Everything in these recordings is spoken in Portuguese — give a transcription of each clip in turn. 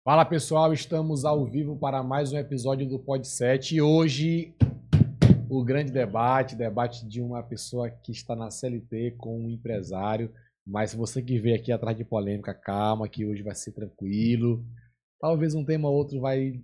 Fala pessoal, estamos ao vivo para mais um episódio do Pod 7 e hoje o grande debate de uma pessoa que está na CLT com um empresário, mas se você que veio aqui atrás de polêmica, calma que hoje vai ser tranquilo, talvez um tema ou outro vai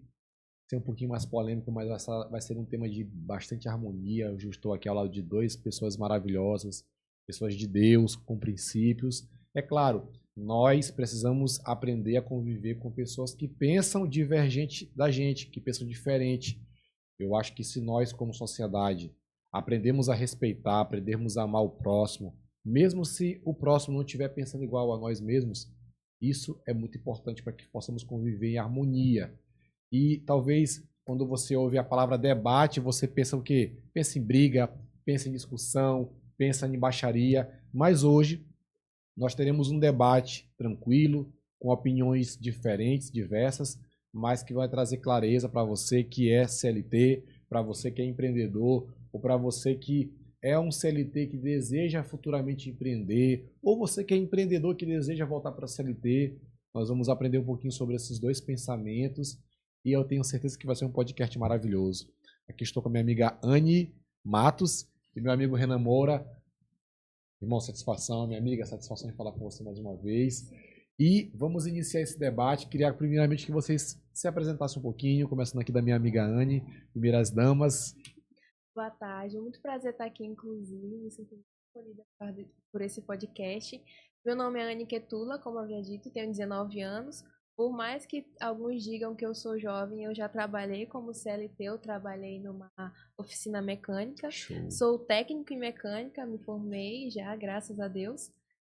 ser um pouquinho mais polêmico, mas vai ser um tema de bastante harmonia. Eu estou aqui ao lado de duas pessoas maravilhosas, pessoas de Deus, com princípios. É claro, nós precisamos aprender a conviver com pessoas que pensam divergente da gente, que pensam diferente. Eu acho que se nós, como sociedade, aprendemos a respeitar, aprendermos a amar o próximo, mesmo se o próximo não estiver pensando igual a nós mesmos, isso é muito importante para que possamos conviver em harmonia. E talvez quando você ouve a palavra debate, você pensa o quê? Pensa em briga, pensa em discussão, pensa em baixaria, mas hoje nós teremos um debate tranquilo, com opiniões diferentes, diversas, mas que vai trazer clareza para você que é CLT, para você que é empreendedor, ou para você que é um CLT que deseja futuramente empreender, ou você que é empreendedor que deseja voltar para a CLT. Nós vamos aprender um pouquinho sobre esses dois pensamentos e eu tenho certeza que vai ser um podcast maravilhoso. Aqui estou com a minha amiga Anne Matos e meu amigo Renan Moura. Irmão, satisfação, minha amiga, satisfação em falar com você mais uma vez. E vamos iniciar esse debate. Queria primeiramente que vocês se apresentassem um pouquinho, começando aqui da minha amiga Anne, primeiras damas. Boa tarde, muito prazer estar aqui, inclusive, me sinto muito escolhida por esse podcast. Meu nome é Anne Ketula, como havia dito, tenho 19 anos. Por mais que alguns digam que eu sou jovem, eu já trabalhei como CLT, eu trabalhei numa oficina mecânica. Show. Sou técnico em mecânica, me formei já, graças a Deus.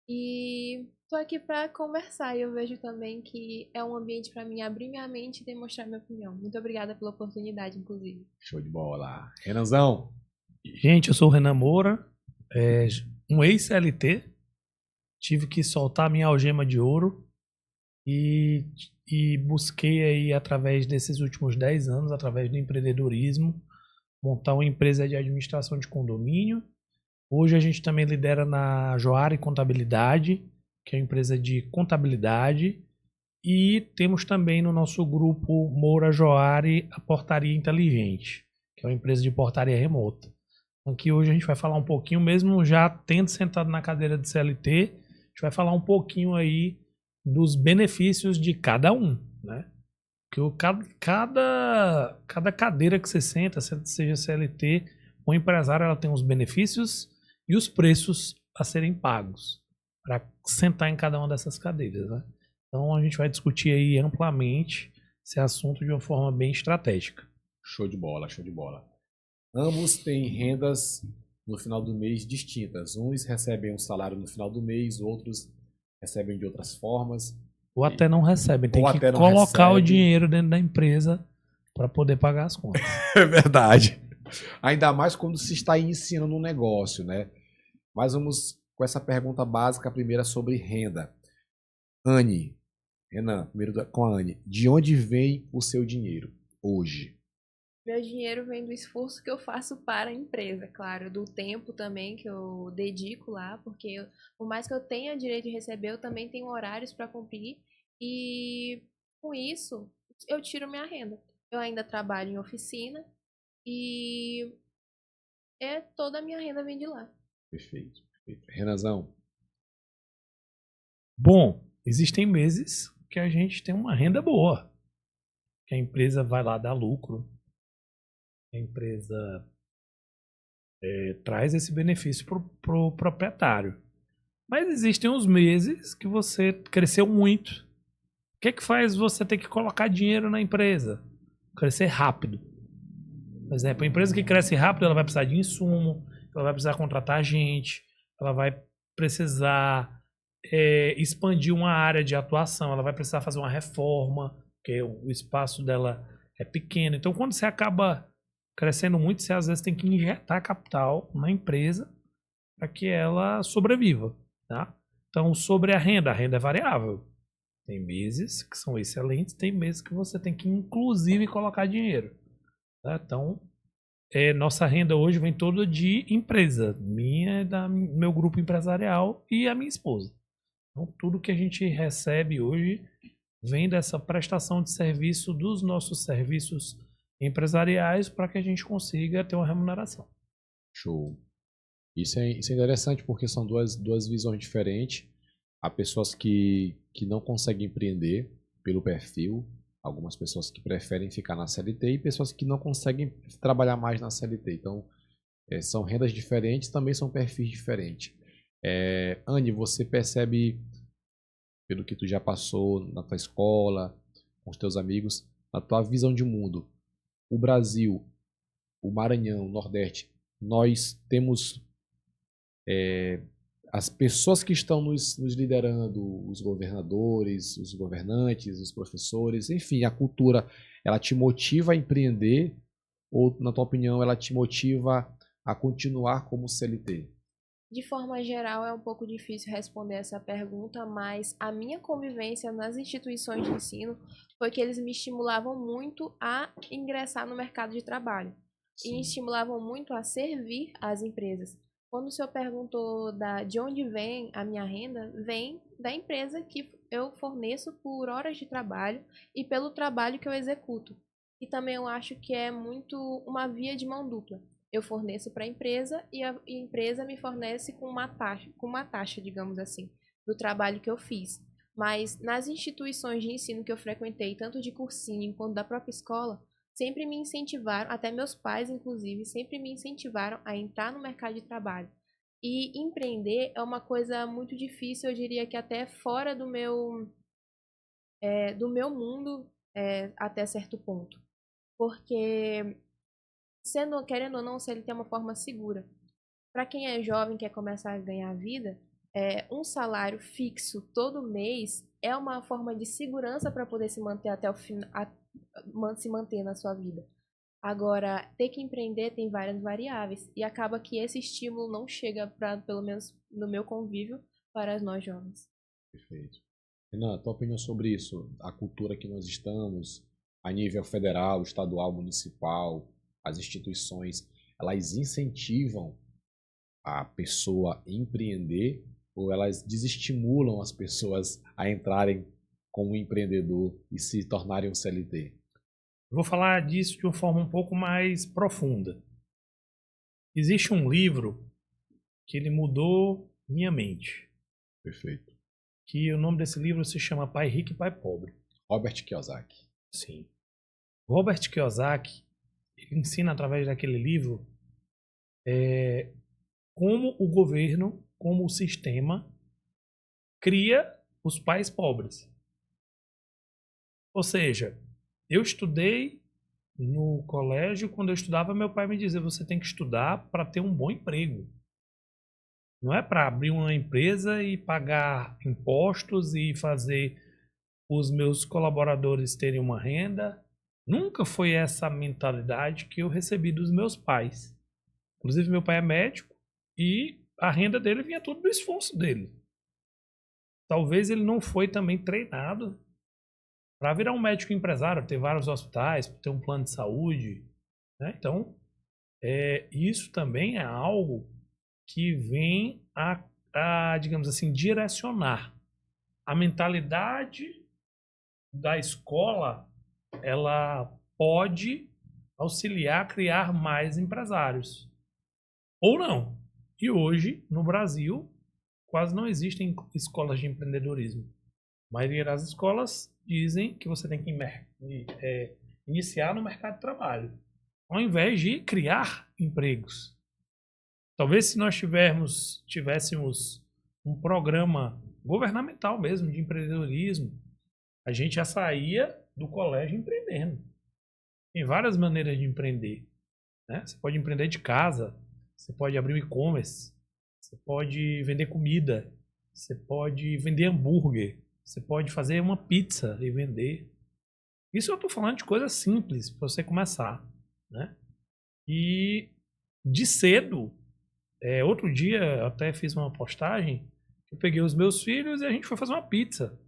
E estou aqui para conversar e eu vejo também que é um ambiente para mim abrir minha mente e demonstrar minha opinião. Muito obrigada pela oportunidade, inclusive. Show de bola. Renanzão. Gente, eu sou o Renan Moura, um ex-CLT. Tive que soltar minha algema de ouro e busquei aí, através desses últimos 10 anos, através do empreendedorismo, montar uma empresa de administração de condomínio. Hoje a gente também lidera na Joari Contabilidade, que é uma empresa de contabilidade. E temos também no nosso grupo Moura Joari a Portaria Inteligente, que é uma empresa de portaria remota. Aqui hoje a gente vai falar um pouquinho, mesmo já tendo sentado na cadeira de CLT, a gente vai falar um pouquinho aí dos benefícios de cada um, né? Porque cada cadeira que você senta, seja CLT ou empresário, ela tem os benefícios e os preços a serem pagos para sentar em cada uma dessas cadeiras, né? Então a gente vai discutir aí amplamente esse assunto de uma forma bem estratégica. Show de bola, show de bola. Ambos têm rendas no final do mês distintas. Uns recebem um salário no final do mês, outros recebem de outras formas. Ou até não recebem, tem que não colocar o recebe. dinheiro dentro da empresa para poder pagar as contas. É verdade. Ainda mais quando se está iniciando um negócio, né? Mas vamos com essa pergunta básica, a primeira sobre renda. Anne, Renan, primeiro com a Anne. De onde vem o seu dinheiro hoje? Meu dinheiro vem do esforço que eu faço para a empresa, claro, do tempo também que eu dedico lá, porque por mais que eu tenha direito de receber, eu também tenho horários para cumprir e com isso eu tiro minha renda. Eu ainda trabalho em oficina e toda a minha renda vem de lá. Perfeito, perfeito. Renanzão. Bom, existem meses que a gente tem uma renda boa, que a empresa vai lá dar lucro, a empresa traz esse benefício para o proprietário. Mas existem uns meses que você cresceu muito. O que é que faz você ter que colocar dinheiro na empresa? Crescer rápido. Por exemplo, a empresa que cresce rápido, ela vai precisar de insumo, ela vai precisar contratar gente, ela vai precisar expandir uma área de atuação, ela vai precisar fazer uma reforma, porque o espaço dela é pequeno. Então, quando você acaba crescendo muito, você às vezes tem que injetar capital na empresa para que ela sobreviva, tá? Então, sobre a renda é variável. Tem meses que são excelentes, tem meses que você tem que inclusive colocar dinheiro, tá? Então, nossa renda hoje vem toda de empresa, minha, meu grupo empresarial e a minha esposa. Então, tudo que a gente recebe hoje vem dessa prestação de serviço dos nossos serviços empresariais para que a gente consiga ter uma remuneração. Show. Isso é interessante porque são duas visões diferentes. Há pessoas que não conseguem empreender pelo perfil, algumas pessoas que preferem ficar na CLT e pessoas que não conseguem trabalhar mais na CLT. Então, são rendas diferentes, também são perfis diferentes. Anne, você percebe, pelo que tu já passou na tua escola, com os teus amigos, na tua visão de mundo, o Brasil, o Maranhão, o Nordeste, nós temos as pessoas que estão nos liderando, os governadores, os governantes, os professores, enfim, a cultura, ela te motiva a empreender ou, na tua opinião, ela te motiva a continuar como CLT? De forma geral, é um pouco difícil responder essa pergunta, mas a minha convivência nas instituições de ensino foi que eles me estimulavam muito a ingressar no mercado de trabalho. Sim. E estimulavam muito a servir às empresas. Quando o senhor perguntou de onde vem a minha renda, vem da empresa que eu forneço por horas de trabalho e pelo trabalho que eu executo. E também eu acho que é muito uma via de mão dupla. Eu forneço para a empresa e a empresa me fornece com uma taxa, digamos assim, do trabalho que eu fiz. Mas nas instituições de ensino que eu frequentei, tanto de cursinho quanto da própria escola, sempre me incentivaram, até meus pais, inclusive, sempre me incentivaram a entrar no mercado de trabalho. E empreender é uma coisa muito difícil, eu diria que até fora do meu mundo, até certo ponto. Porque, querendo ou não, se ele tem uma forma segura. Para quem é jovem, quer começar a ganhar vida, um salário fixo todo mês é uma forma de segurança para poder se manter até o final, se manter na sua vida. Agora, ter que empreender tem várias variáveis e acaba que esse estímulo não chega, pelo menos no meu convívio, para nós jovens. Perfeito. Renan, tua opinião sobre isso? A cultura que nós estamos, a nível federal, estadual, municipal, as instituições, elas incentivam a pessoa a empreender ou elas desestimulam as pessoas a entrarem como empreendedor e se tornarem um CLT? Eu vou falar disso de uma forma um pouco mais profunda. Existe um livro que ele mudou minha mente. Perfeito. Que o nome desse livro se chama Pai Rico e Pai Pobre. Robert Kiyosaki. Sim. Robert Kiyosaki, ele ensina através daquele livro como o governo, como o sistema cria os pais pobres. Ou seja, eu estudei no colégio, quando eu estudava, meu pai me dizia, você tem que estudar para ter um bom emprego. Não é para abrir uma empresa e pagar impostos e fazer os meus colaboradores terem uma renda. Nunca foi essa a mentalidade que eu recebi dos meus pais. Inclusive, meu pai é médico e a renda dele vinha tudo do esforço dele. Talvez ele não foi também treinado para virar um médico empresário, ter vários hospitais, ter um plano de saúde, né? Então, isso também é algo que vem a, digamos assim, direcionar. A mentalidade da escola, ela pode auxiliar a criar mais empresários. Ou não. E hoje, no Brasil, quase não existem escolas de empreendedorismo. A maioria das escolas dizem que você tem que iniciar no mercado de trabalho, ao invés de criar empregos. Talvez se nós tivéssemos um programa governamental mesmo de empreendedorismo, a gente já saía do colégio empreendendo. Tem várias maneiras de empreender, né? Você pode empreender de casa, você pode abrir um e-commerce, você pode vender comida, você pode vender hambúrguer, você pode fazer uma pizza e vender. Isso eu estou falando de coisas simples para você começar, né? E de cedo, outro dia eu até fiz uma postagem, eu peguei os meus filhos e a gente foi fazer uma pizza.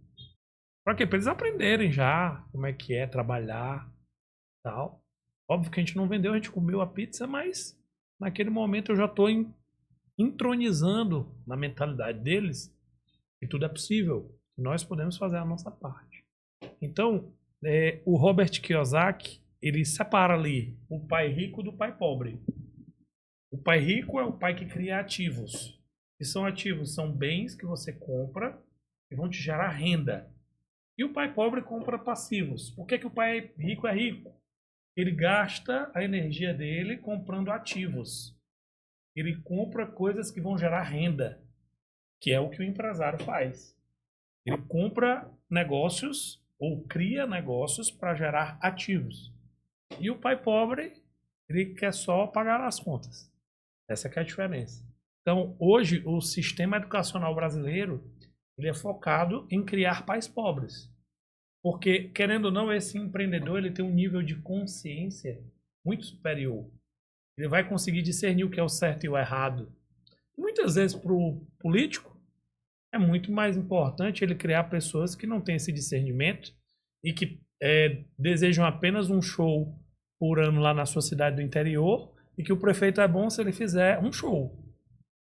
Para quê? Para eles aprenderem já como é que é trabalhar e tal. Óbvio que a gente não vendeu, a gente comeu a pizza, mas naquele momento eu já estou entronizando na mentalidade deles que tudo é possível. Nós podemos fazer a nossa parte. Então, o Robert Kiyosaki, ele separa ali o pai rico do pai pobre. O pai rico é o pai que cria ativos. E são ativos, são bens que você compra e vão te gerar renda. E o pai pobre compra passivos. Por que o pai rico é rico? Ele gasta a energia dele comprando ativos. Ele compra coisas que vão gerar renda, que é o que o empresário faz. Ele compra negócios ou cria negócios para gerar ativos. E o pai pobre, ele quer só pagar as contas. Essa que é a diferença. Então, hoje, o sistema educacional brasileiro, ele é focado em criar pais pobres. Porque, querendo ou não, esse empreendedor ele tem um nível de consciência muito superior. Ele vai conseguir discernir o que é o certo e o errado. Muitas vezes, para o político, é muito mais importante ele criar pessoas que não têm esse discernimento e que desejam apenas um show por ano lá na sua cidade do interior e que o prefeito é bom se ele fizer um show.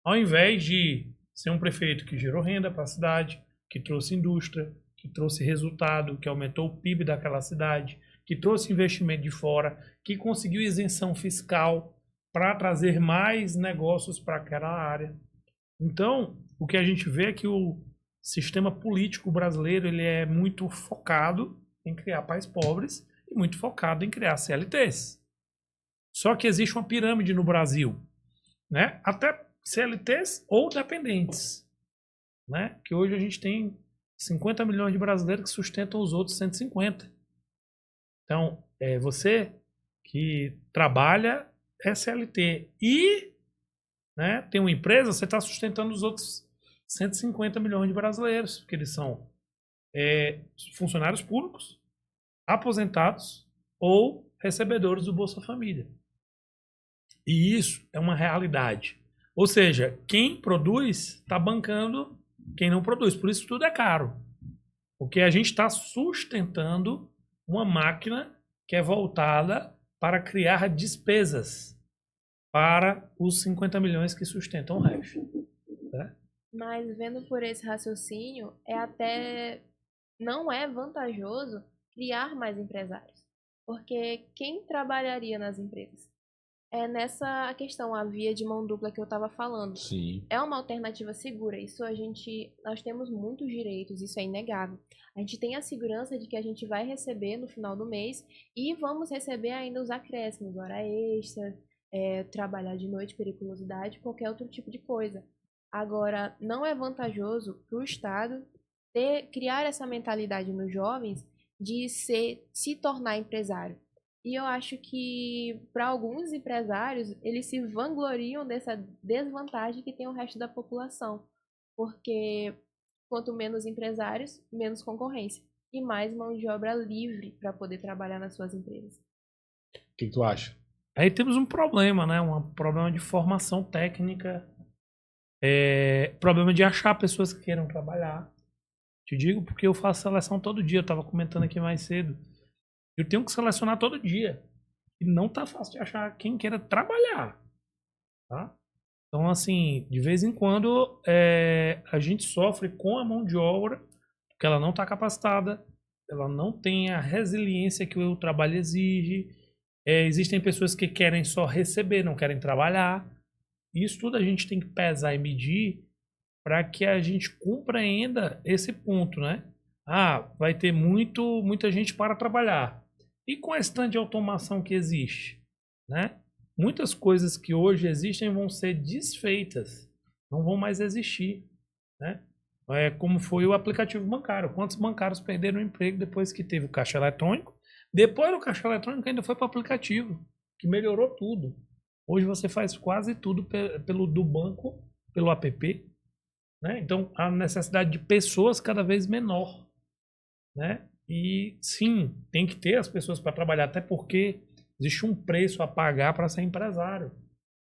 Ao invés de ser um prefeito que gerou renda para a cidade, que trouxe indústria, que trouxe resultado, que aumentou o PIB daquela cidade, que trouxe investimento de fora, que conseguiu isenção fiscal para trazer mais negócios para aquela área. Então, o que a gente vê é que o sistema político brasileiro ele é muito focado em criar pais pobres e muito focado em criar CLTs. Só que existe uma pirâmide no Brasil, né? Até CLTs ou dependentes, né? Que hoje a gente tem 50 milhões de brasileiros que sustentam os outros 150. Então, você que trabalha é CLT e, né, tem uma empresa, você está sustentando os outros 150 milhões de brasileiros, porque eles são funcionários públicos, aposentados ou recebedores do Bolsa Família. E isso é uma realidade. Ou seja, quem produz está bancando quem não produz. Por isso tudo é caro. Porque a gente está sustentando uma máquina que é voltada para criar despesas para os 50 milhões que sustentam o resto. Né? Mas vendo por esse raciocínio, não é vantajoso criar mais empresários. Porque quem trabalharia nas empresas? É nessa questão, a via de mão dupla que eu estava falando. Sim. É uma alternativa segura. Nós temos muitos direitos, isso é inegável. A gente tem a segurança de que a gente vai receber no final do mês e vamos receber ainda os acréscimos, hora extra, trabalhar de noite, periculosidade, qualquer outro tipo de coisa. Agora, não é vantajoso para o Estado criar essa mentalidade nos jovens de se tornar empresário. E eu acho que, para alguns empresários, eles se vangloriam dessa desvantagem que tem o resto da população. Porque quanto menos empresários, menos concorrência. E mais mão de obra livre para poder trabalhar nas suas empresas. O que tu acha? Aí temos um problema, né? Um problema de formação técnica. Problema de achar pessoas que queiram trabalhar. Te digo porque eu faço seleção todo dia. Eu estava comentando aqui mais cedo. Eu tenho que selecionar todo dia. E não tá fácil de achar quem queira trabalhar. Tá? Então, assim, de vez em quando a gente sofre com a mão de obra, porque ela não está capacitada, ela não tem a resiliência que o trabalho exige. Existem pessoas que querem só receber, não querem trabalhar. Isso tudo a gente tem que pesar e medir para que a gente compreenda esse ponto, né? Vai ter muita gente para trabalhar. E com a esse de automação que existe, né? Muitas coisas que hoje existem vão ser desfeitas, não vão mais existir, né? Como foi o aplicativo bancário. Quantos bancários perderam o emprego depois que teve o caixa eletrônico? Depois do caixa eletrônico ainda foi para o aplicativo, que melhorou tudo. Hoje você faz quase tudo do banco, pelo app, né? Então a necessidade de pessoas cada vez menor, né? E sim, tem que ter as pessoas para trabalhar, até porque existe um preço a pagar para ser empresário.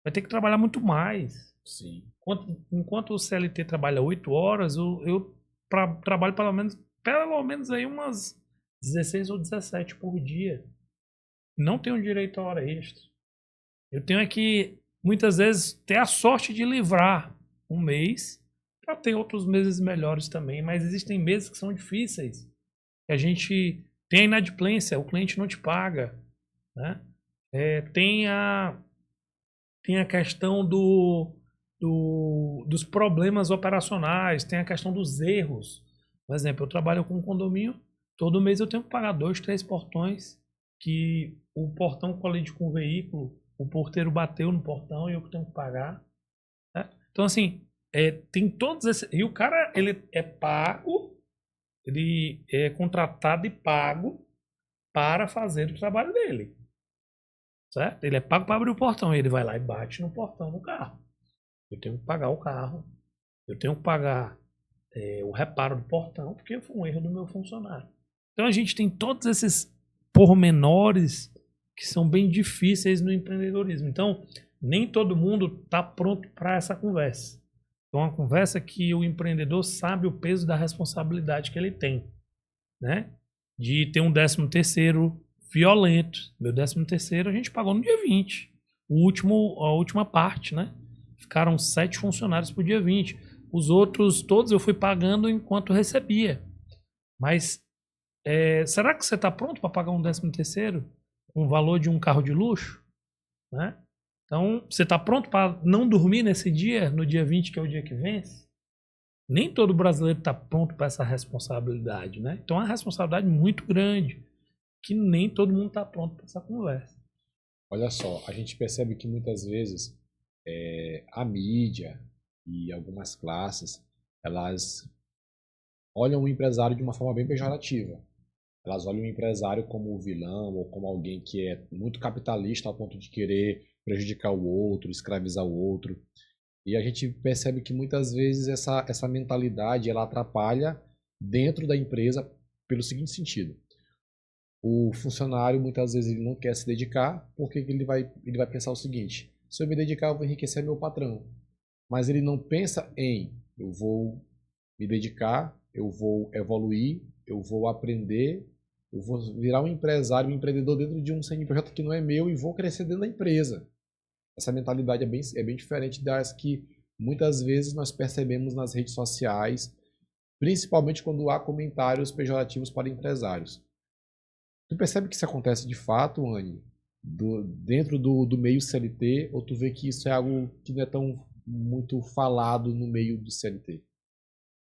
Vai ter que trabalhar muito mais. Sim. Enquanto o CLT trabalha 8 horas, eu trabalho pelo menos aí umas 16 ou 17 por dia. Não tenho direito a hora extra. Eu tenho que, muitas vezes, ter a sorte de livrar um mês para ter outros meses melhores também. Mas existem meses que são difíceis. que a gente tem a inadimplência, o cliente não te paga, né? Tem a questão dos problemas operacionais, tem a questão dos erros. Por exemplo, eu trabalho com um condomínio, todo mês eu tenho que pagar 2, 3 portões, que o portão colide com o veículo, o porteiro bateu no portão e eu que tenho que pagar. Né? Então, assim, tem todos esses... E o cara, ele é pago, ele é contratado e pago para fazer o trabalho dele. Certo? Ele é pago para abrir o portão, ele vai lá e bate no portão do carro. Eu tenho que pagar o carro, eu tenho que pagar o reparo do portão, porque foi um erro do meu funcionário. Então a gente tem todos esses pormenores que são bem difíceis no empreendedorismo. Então, nem todo mundo está pronto para essa conversa. É uma conversa que o empreendedor sabe o peso da responsabilidade que ele tem, né? De ter um 13º violento. Meu 13º a gente pagou no dia 20. A última parte, né? Ficaram 7 funcionários por dia 20. Os outros todos eu fui pagando enquanto recebia. Mas será que você está pronto para pagar um 13º com o valor de um carro de luxo? Né? Então, você está pronto para não dormir nesse dia, no dia 20, que é o dia que vence? Nem todo brasileiro está pronto para essa responsabilidade. Né? Então, é uma responsabilidade muito grande, que nem todo mundo está pronto para essa conversa. Olha só, a gente percebe que muitas vezes a mídia e algumas classes, elas olham o empresário de uma forma bem pejorativa. Elas olham o empresário como o vilão ou como alguém que é muito capitalista ao ponto de querer prejudicar o outro, escravizar o outro. E a gente percebe que muitas vezes essa mentalidade ela atrapalha dentro da empresa pelo seguinte sentido. O funcionário muitas vezes ele não quer se dedicar porque ele vai pensar o seguinte: se eu me dedicar eu vou enriquecer meu patrão. Mas ele não pensa em eu vou me dedicar, eu vou evoluir, eu vou aprender, eu vou virar um empresário, um empreendedor dentro de um CNPJ que não é meu e vou crescer dentro da empresa. Essa mentalidade é bem diferente das que muitas vezes nós percebemos nas redes sociais, principalmente quando há comentários pejorativos para empresários. Tu percebe que isso acontece de fato, Anne, dentro do meio CLT, ou tu vê que isso é algo que não é tão muito falado no meio do CLT?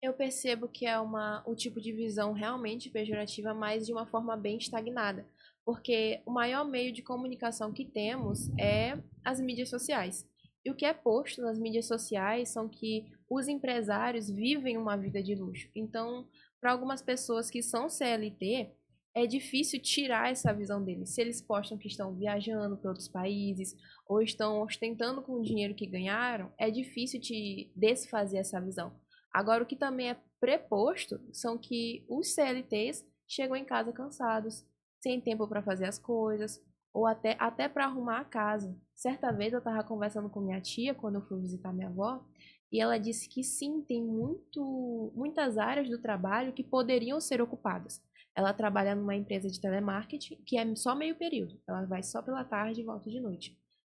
Eu percebo que é o tipo de visão realmente pejorativa, mas de uma forma bem estagnada. Porque o maior meio de comunicação que temos é as mídias sociais. E o que é posto nas mídias sociais são que os empresários vivem uma vida de luxo. Então, para algumas pessoas que são CLT, é difícil tirar essa visão deles. Se eles postam que estão viajando para outros países ou estão ostentando com o dinheiro que ganharam, é difícil te desfazer essa visão. Agora, o que também é preposto são que os CLTs chegam em casa cansados, sem tempo para fazer as coisas, ou até para arrumar a casa. Certa vez eu estava conversando com minha tia, quando eu fui visitar minha avó, e ela disse que sim, tem muitas áreas do trabalho que poderiam ser ocupadas. Ela trabalha numa empresa de telemarketing, que é só meio período. Ela vai só pela tarde e volta de noite.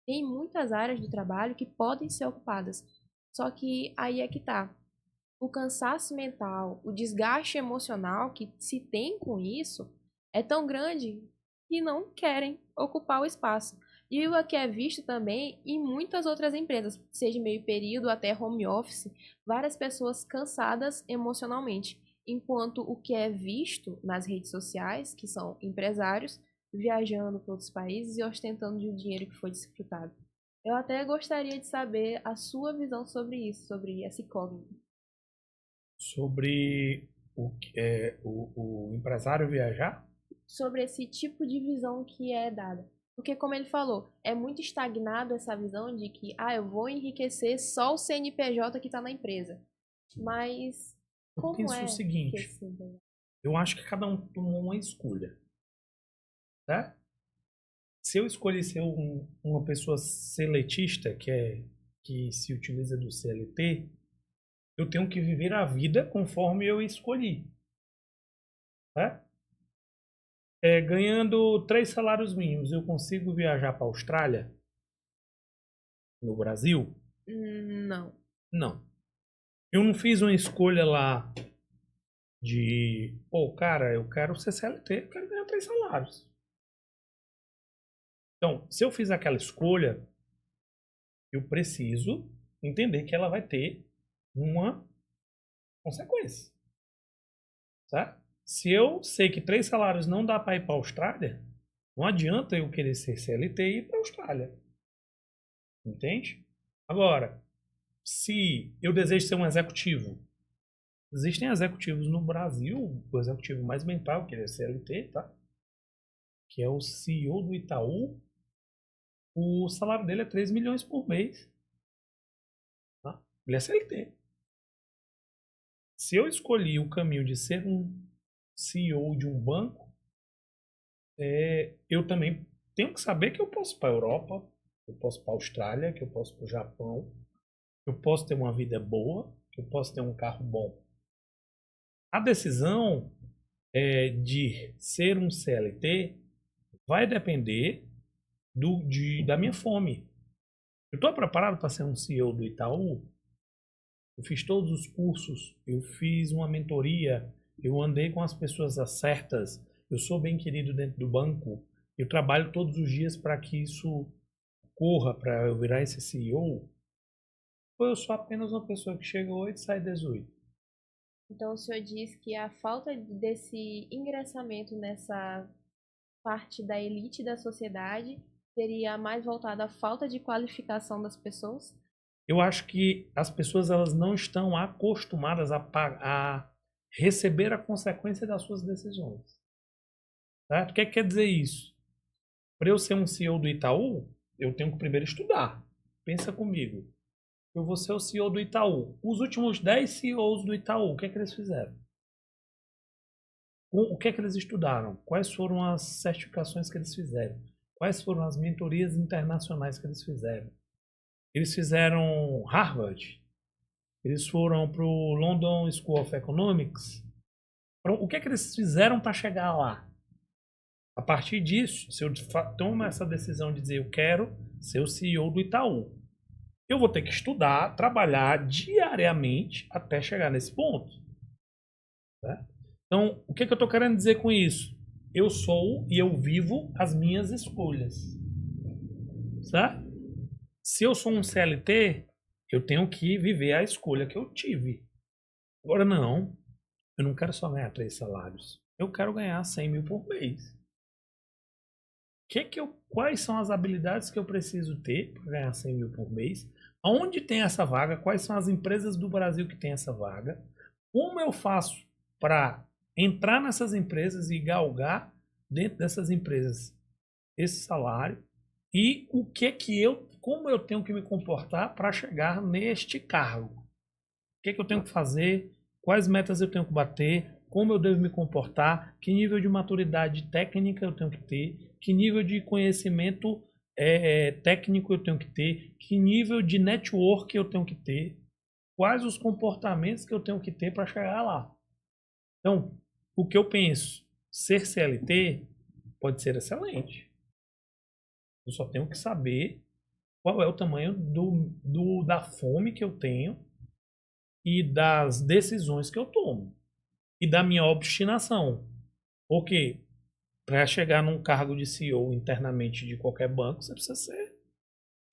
Tem muitas áreas do trabalho que podem ser ocupadas. Só que aí é que tá. O cansaço mental, o desgaste emocional que se tem com isso é tão grande que não querem ocupar o espaço. E o que é visto também em muitas outras empresas, seja meio período até home office, várias pessoas cansadas emocionalmente. Enquanto o que é visto nas redes sociais, que são empresários viajando para outros países e ostentando de um dinheiro que foi desfrutado. Eu até gostaria de saber a sua visão sobre isso, sobre essa incógnita. Sobre o empresário viajar? Sobre esse tipo de visão que é dada. Porque, como ele falou, é muito estagnado essa visão de que eu vou enriquecer só o CNPJ que está na empresa. Mas eu penso o seguinte, eu acho que cada um tomou uma escolha. Tá? Se eu escolher ser uma pessoa seletista, que se utiliza do CLT, eu tenho que viver a vida conforme eu escolhi. Tá? Ganhando 3 salários mínimos, eu consigo viajar para a Austrália? No Brasil? Não. Não. Eu não fiz uma escolha lá Pô, cara, eu quero ser CLT, eu quero ganhar 3 salários. Então, se eu fiz aquela escolha, eu preciso entender que ela vai ter uma consequência, certo? Se eu sei que 3 salários não dá para ir para a Austrália, não adianta eu querer ser CLT e ir para a Austrália. Entende? Agora, se eu desejo ser um executivo, existem executivos no Brasil, o executivo mais bem pago, que é CLT, tá? Que é o CEO do Itaú, o salário dele é 3 milhões por mês. Tá? Ele é CLT. Se eu escolhi o caminho de ser um CEO de um banco, eu também tenho que saber que eu posso ir para a Europa, eu posso ir para a Austrália, que eu posso ir para o Japão, eu posso ter uma vida boa, eu posso ter um carro bom. A decisão de ser um CLT vai depender da minha fome. Eu estou preparado para ser um CEO do Itaú? Eu fiz todos os cursos, eu fiz uma mentoria, eu andei com as pessoas certas, eu sou bem querido dentro do banco, eu trabalho todos os dias para que isso corra, para eu virar esse CEO. Ou eu sou apenas uma pessoa que chega 8 e sai 18? Então, o senhor diz que a falta desse ingressamento nessa parte da elite da sociedade seria mais voltada à falta de qualificação das pessoas? Eu acho que as pessoas elas não estão acostumadas a receber a consequência das suas decisões. Certo? O que quer dizer isso? Para eu ser um CEO do Itaú, eu tenho que primeiro estudar. Pensa comigo. Eu vou ser o CEO do Itaú. Os últimos 10 CEOs do Itaú, o que eles fizeram? O que eles estudaram? Quais foram as certificações que eles fizeram? Quais foram as mentorias internacionais que eles fizeram? Eles fizeram Harvard. Eles foram para o London School of Economics. O que eles fizeram para chegar lá? A partir disso, se eu tomo essa decisão de dizer eu quero ser o CEO do Itaú, eu vou ter que estudar, trabalhar diariamente até chegar nesse ponto. Né? Então, o que eu estou querendo dizer com isso? Eu sou e eu vivo as minhas escolhas. Certo? Se eu sou um CLT, eu tenho que viver a escolha que eu tive. Agora não, eu não quero só ganhar 3 salários. Eu quero ganhar 100 mil por mês. Quais são as habilidades que eu preciso ter para ganhar 100 mil por mês? Onde tem essa vaga? Quais são as empresas do Brasil que tem essa vaga? Como eu faço para entrar nessas empresas e galgar dentro dessas empresas esse salário? E como eu tenho que me comportar para chegar neste cargo? O que eu tenho que fazer? Quais metas eu tenho que bater? Como eu devo me comportar? Que nível de maturidade técnica eu tenho que ter? Que nível de conhecimento técnico eu tenho que ter? Que nível de network eu tenho que ter? Quais os comportamentos que eu tenho que ter para chegar lá? Então, o que eu penso? Ser CLT pode ser excelente. Eu só tenho que saber qual é o tamanho da fome que eu tenho e das decisões que eu tomo. E da minha obstinação. Porque para chegar num cargo de CEO internamente de qualquer banco, você precisa ser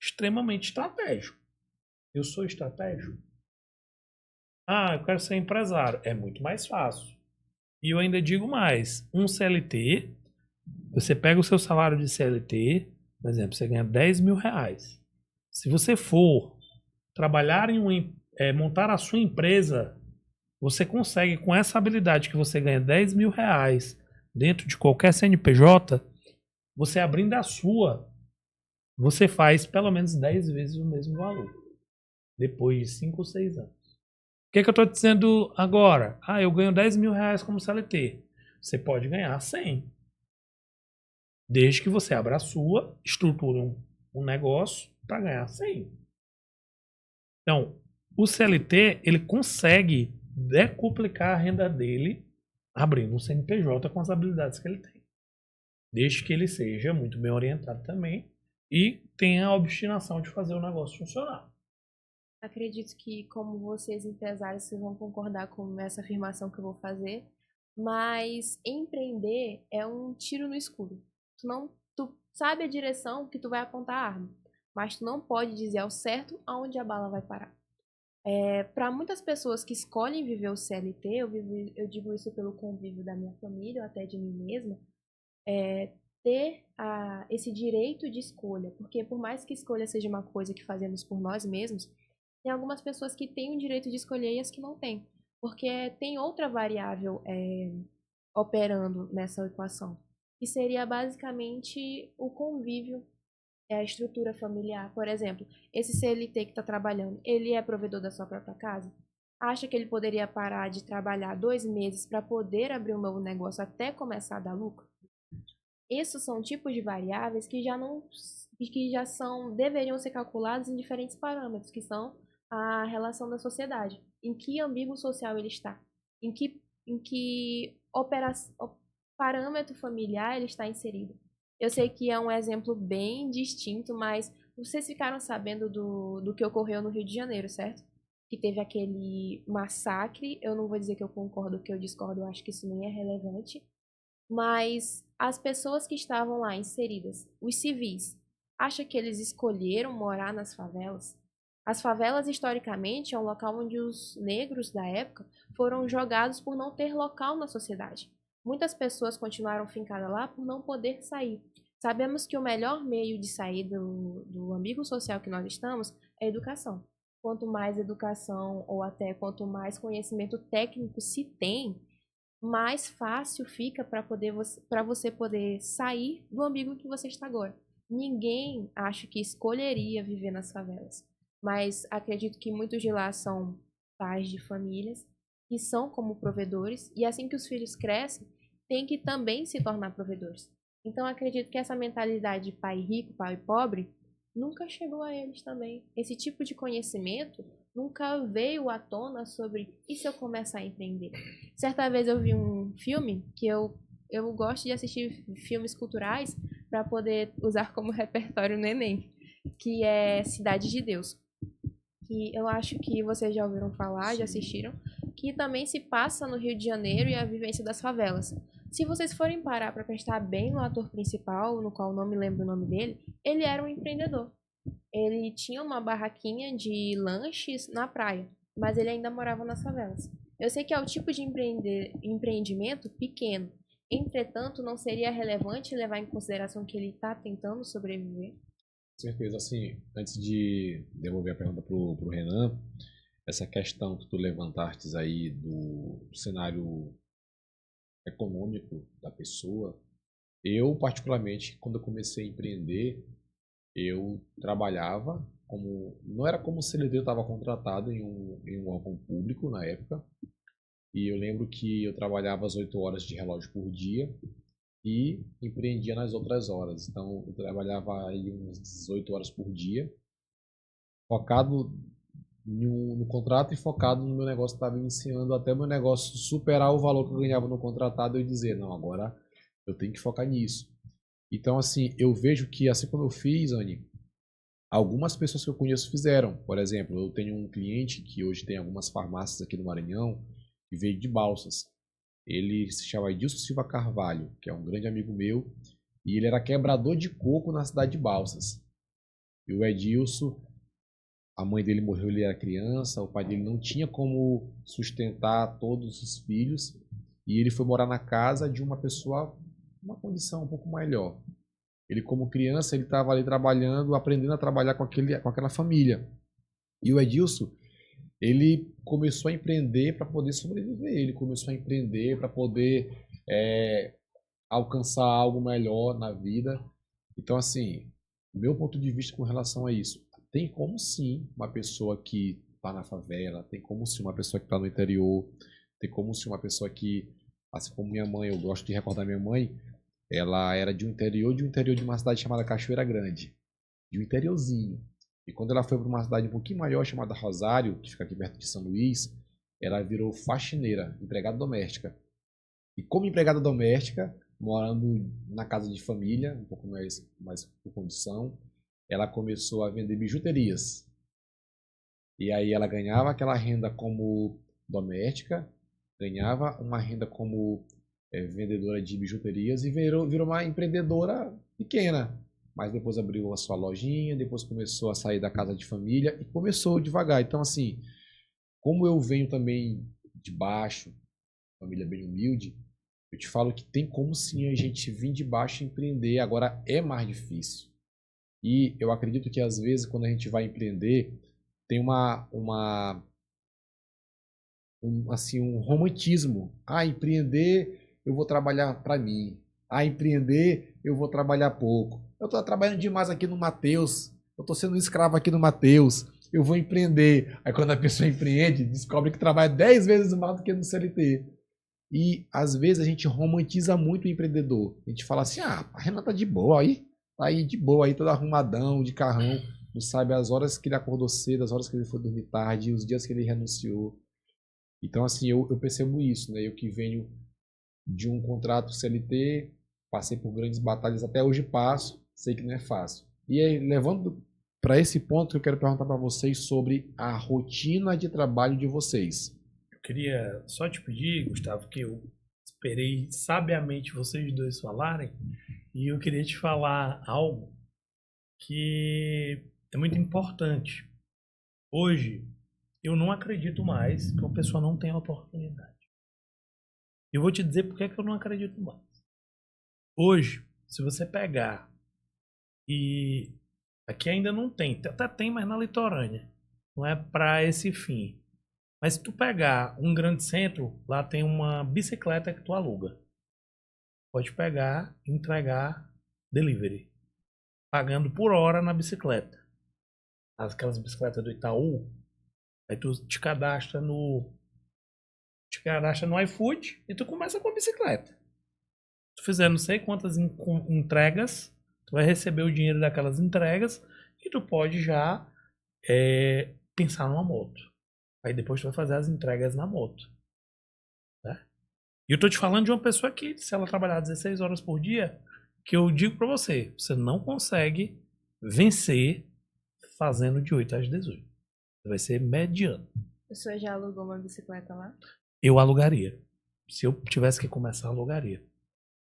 extremamente estratégico. Eu sou estratégico? Ah, eu quero ser empresário. É muito mais fácil. E eu ainda digo mais. Um CLT, você pega o seu salário de CLT, por exemplo, você ganha 10 mil reais. Se você for trabalhar montar a sua empresa, você consegue, com essa habilidade que você ganha 10 mil reais dentro de qualquer CNPJ, você abrindo a sua, você faz pelo menos 10 vezes o mesmo valor. Depois de 5 ou 6 anos. O que eu estou dizendo agora? Ah, eu ganho 10 mil reais como CLT. Você pode ganhar 100. Desde que você abra a sua, estruture um negócio para ganhar 100. Então, o CLT, ele consegue decuplicar a renda dele abrindo um CNPJ com as habilidades que ele tem. Desde que ele seja muito bem orientado também e tenha a obstinação de fazer o negócio funcionar. Acredito que, como vocês empresários, vocês vão concordar com essa afirmação que eu vou fazer, mas empreender é um tiro no escuro. Tu sabe a direção que tu vai apontar a arma, mas tu não pode dizer ao certo aonde a bala vai parar. Para muitas pessoas que escolhem viver o CLT, eu digo isso pelo convívio da minha família, ou até de mim mesma, ter esse direito de escolha, porque por mais que escolha seja uma coisa que fazemos por nós mesmos, tem algumas pessoas que têm o direito de escolher e as que não têm, porque tem outra variável operando nessa equação, que seria basicamente o convívio, a estrutura familiar. Por exemplo, esse CLT que está trabalhando, ele é provedor da sua própria casa? Acha que ele poderia parar de trabalhar 2 meses para poder abrir um novo negócio até começar a dar lucro? Esses são tipos de variáveis que já não que já são deveriam ser calculados em diferentes parâmetros, que são a relação da sociedade, em que âmbito social ele está, em que parâmetro familiar ele está inserido. Eu sei que é um exemplo bem distinto, mas vocês ficaram sabendo do que ocorreu no Rio de Janeiro, certo? Que teve aquele massacre. Eu não vou dizer que eu concordo, que eu discordo, eu acho que isso nem é relevante. Mas as pessoas que estavam lá inseridas, os civis, acha que eles escolheram morar nas favelas? As favelas, historicamente, é um local onde os negros da época foram jogados por não ter local na sociedade. Muitas pessoas continuaram fincadas lá por não poder sair. Sabemos que o melhor meio de sair do âmbito social que nós estamos é a educação. Quanto mais educação ou até quanto mais conhecimento técnico se tem, mais fácil fica para você poder sair do âmbito que você está agora. Ninguém acho que escolheria viver nas favelas, mas acredito que muitos de lá são pais de famílias e são como provedores, e assim que os filhos crescem, tem que também se tornar provedores. Então acredito que essa mentalidade de pai rico, pai pobre, nunca chegou a eles também. Esse tipo de conhecimento nunca veio à tona sobre e se eu começar a empreender. Certa vez eu vi um filme que eu gosto de assistir filmes culturais para poder usar como repertório no Enem, que é Cidade de Deus. Que eu acho que vocês já ouviram falar, já assistiram, que também se passa no Rio de Janeiro e a vivência das favelas. Se vocês forem parar para prestar bem no ator principal, no qual não me lembro o nome dele, ele era um empreendedor. Ele tinha uma barraquinha de lanches na praia, mas ele ainda morava nas favelas. Eu sei que é o tipo de empreendimento pequeno. Entretanto, não seria relevante levar em consideração que ele está tentando sobreviver? Com certeza, assim, antes de devolver a pergunta pro Renan, essa questão que tu levantastes aí do cenário econômico da pessoa, eu particularmente, quando eu comecei a empreender, eu trabalhava como, não era como CLT, eu estava contratado em um órgão público na época, e eu lembro que eu trabalhava as 8 horas de relógio por dia e empreendia nas outras horas. Então, eu trabalhava aí umas 18 horas por dia, focado no contrato e focado no meu negócio que estava iniciando, até meu negócio superar o valor que eu ganhava no contratado e eu dizer, não, agora eu tenho que focar nisso. Então, assim, eu vejo que, assim como eu fiz, Anny, algumas pessoas que eu conheço fizeram. Por exemplo, eu tenho um cliente que hoje tem algumas farmácias aqui no Maranhão e veio de Balsas. Ele se chama Edilson Silva Carvalho, que é um grande amigo meu, e ele era quebrador de coco na cidade de Balsas. E o Edilson, a mãe dele morreu, ele era criança, o pai dele não tinha como sustentar todos os filhos, e ele foi morar na casa de uma pessoa, uma condição um pouco melhor. Ele, como criança, ele estava ali trabalhando, aprendendo a trabalhar com aquela família. E o Edilson, ele começou a empreender para poder sobreviver. Ele começou a empreender para poder alcançar algo melhor na vida. Então, assim, meu ponto de vista com relação a isso, tem como sim uma pessoa que está na favela, tem como sim uma pessoa que está no interior, tem como sim uma pessoa que, assim como minha mãe, eu gosto de recordar minha mãe, ela era de um interior de uma cidade chamada Cachoeira Grande, de um interiorzinho. E quando ela foi para uma cidade um pouquinho maior chamada Rosário, que fica aqui perto de São Luís, ela virou faxineira, empregada doméstica. E como empregada doméstica, morando na casa de família, um pouco mais por condição, ela começou a vender bijuterias. E aí ela ganhava aquela renda como doméstica, ganhava uma renda como vendedora de bijuterias e virou uma empreendedora pequena. Mas depois abriu a sua lojinha, depois começou a sair da casa de família e começou devagar. Então, assim, como eu venho também de baixo, família bem humilde, eu te falo que tem como sim a gente vir de baixo e empreender. Agora é mais difícil. E eu acredito que às vezes quando a gente vai empreender, tem assim, um romantismo. Ah, empreender, eu vou trabalhar para mim. Ah, empreender, eu vou trabalhar pouco. Eu estou trabalhando demais aqui no Mateus. Eu estou sendo um escravo aqui no Mateus. Eu vou empreender. Aí quando a pessoa empreende, descobre que trabalha 10 vezes mais do que no CLT. E às vezes a gente romantiza muito o empreendedor. A gente fala assim: ah, a Renata tá de boa aí. Tá aí de boa aí, todo arrumadão, de carrão. Não sabe as horas que ele acordou cedo, as horas que ele foi dormir tarde, os dias que ele renunciou. Então, assim, eu percebo isso, né? Eu que venho de um contrato CLT, passei por grandes batalhas, até hoje passo, sei que não é fácil. E aí, levando para esse ponto, eu quero perguntar para vocês sobre a rotina de trabalho de vocês. Eu queria só te pedir, Gustavo, que eu esperei sabiamente vocês dois falarem, e eu queria te falar algo que é muito importante. Hoje, eu não acredito mais que uma pessoa não tem oportunidade. Eu vou te dizer por que eu não acredito mais. Hoje, se você pegar e aqui ainda não tem, até tem, mas na litorânea. Não é para esse fim. Mas se tu pegar um grande centro, lá tem uma bicicleta que tu aluga. Pode pegar e entregar delivery, pagando por hora na bicicleta. Aquelas bicicletas do Itaú, aí tu te cadastra no iFood e tu começa com a bicicleta. Se tu fizer não sei quantas entregas, tu vai receber o dinheiro daquelas entregas e tu pode já pensar numa moto. Aí depois tu vai fazer as entregas na moto. Né? E eu tô te falando de uma pessoa que, se ela trabalhar 16 horas por dia, que eu digo pra você, você não consegue vencer fazendo de 8 às 18. Você vai ser mediano. O senhor já alugou uma bicicleta lá? Eu alugaria. Se eu tivesse que começar, alugaria.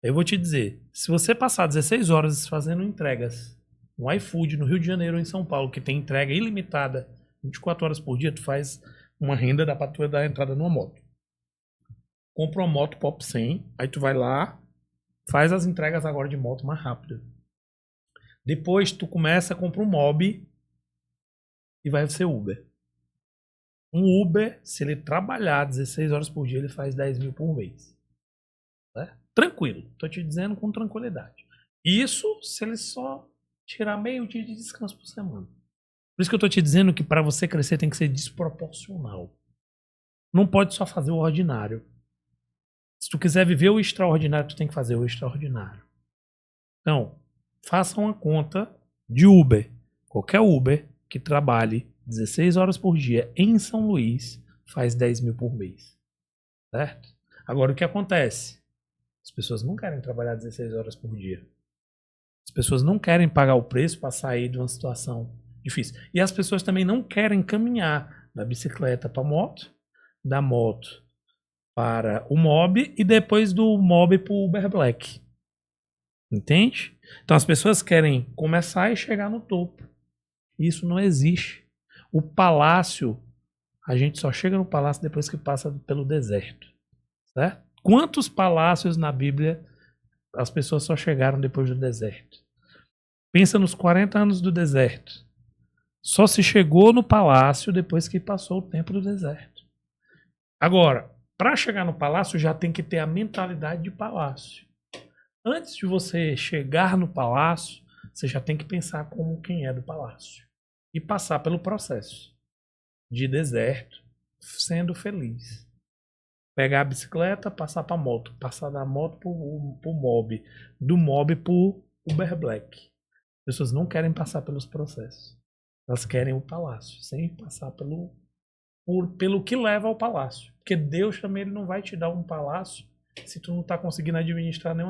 Eu vou te dizer, se você passar 16 horas fazendo entregas no iFood, no Rio de Janeiro ou em São Paulo, que tem entrega ilimitada 24 horas por dia, tu faz uma renda, dá pra tu dar entrada numa moto. Compra uma moto Pop 100, aí tu vai lá, faz as entregas agora de moto mais rápido. Depois tu começa a comprar um Mob e vai ser Uber. Um Uber, se ele trabalhar 16 horas por dia, ele faz 10 mil por mês. Né? Tranquilo, tô te dizendo com tranquilidade. Isso se ele só tirar meio dia de descanso por semana. Por isso que eu tô te dizendo que para você crescer tem que ser desproporcional. Não pode só fazer o ordinário. Se tu quiser viver o extraordinário, tu tem que fazer o extraordinário. Então, faça uma conta de Uber. Qualquer Uber que trabalhe 16 horas por dia em São Luís faz 10 mil por mês. Certo? Agora, o que acontece? As pessoas não querem trabalhar 16 horas por dia. As pessoas não querem pagar o preço para sair de uma situação difícil. E as pessoas também não querem caminhar da bicicleta para a moto, da moto para o Mob e depois do Mob para o Uber Black. Entende? Então as pessoas querem começar e chegar no topo. Isso não existe. O palácio, a gente só chega no palácio depois que passa pelo deserto. Certo? Quantos palácios na Bíblia as pessoas só chegaram depois do deserto? Pensa nos 40 anos do deserto. Só se chegou no palácio depois que passou o tempo do deserto. Agora, para chegar no palácio já tem que ter a mentalidade de palácio. Antes de você chegar no palácio, você já tem que pensar como quem é do palácio. E passar pelo processo de deserto, sendo feliz. Pegar a bicicleta, passar para a moto. Passar da moto para o Mob. Do Mob para o Uber Black. As pessoas não querem passar pelos processos. Elas querem o palácio, sem passar pelo que leva ao palácio. Porque Deus também ele não vai te dar um palácio se tu não está conseguindo administrar nem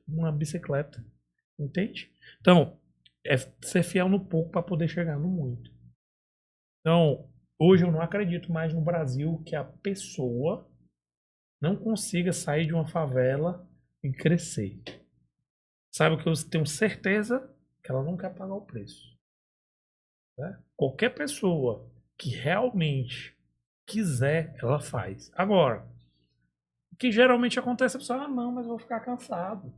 uma bicicleta. Entende? Então, é ser fiel no pouco para poder chegar no muito. Então, Hoje eu não acredito mais no Brasil que a pessoa não consiga sair de uma favela e crescer. Sabe o que eu tenho certeza? Que ela não quer pagar o preço. Né? Qualquer pessoa que realmente quiser, ela faz. Agora, o que geralmente acontece, a pessoa, não, mas eu vou ficar cansado.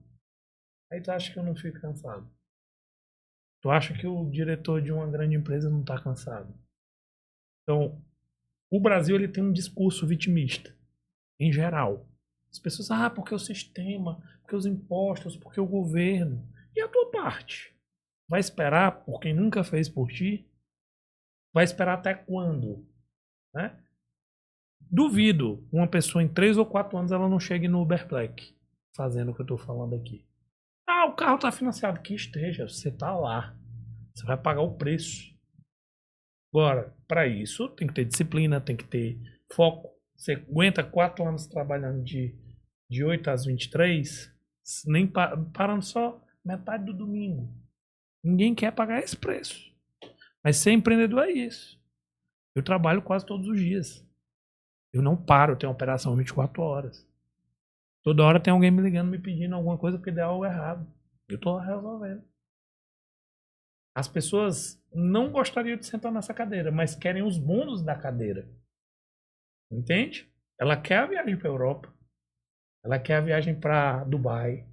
Aí tu acha que eu não fico cansado? Tu acha que o diretor de uma grande empresa não está cansado? Então, o Brasil ele tem um discurso vitimista, em geral. As pessoas, porque o sistema, porque os impostos, porque o governo. E a tua parte? Vai esperar por quem nunca fez por ti? Vai esperar até quando? Né? Duvido uma pessoa em 3 ou 4 anos ela não chegue no Uber Black, fazendo o que eu estou falando aqui. O carro está financiado. Que esteja, você está lá. Você vai pagar o preço. Agora, para isso, tem que ter disciplina, tem que ter foco. Você aguenta 4 anos trabalhando de 8 às 23, nem parando só metade do domingo. Ninguém quer pagar esse preço. Mas ser empreendedor é isso. Eu trabalho quase todos os dias. Eu não paro, eu tenho operação 24 horas. Toda hora tem alguém me ligando, me pedindo alguma coisa porque deu algo errado. Eu tô lá resolvendo. As pessoas não gostariam de sentar nessa cadeira, mas querem os bônus da cadeira. Entende? Ela quer a viagem para Europa. Ela quer a viagem para Dubai.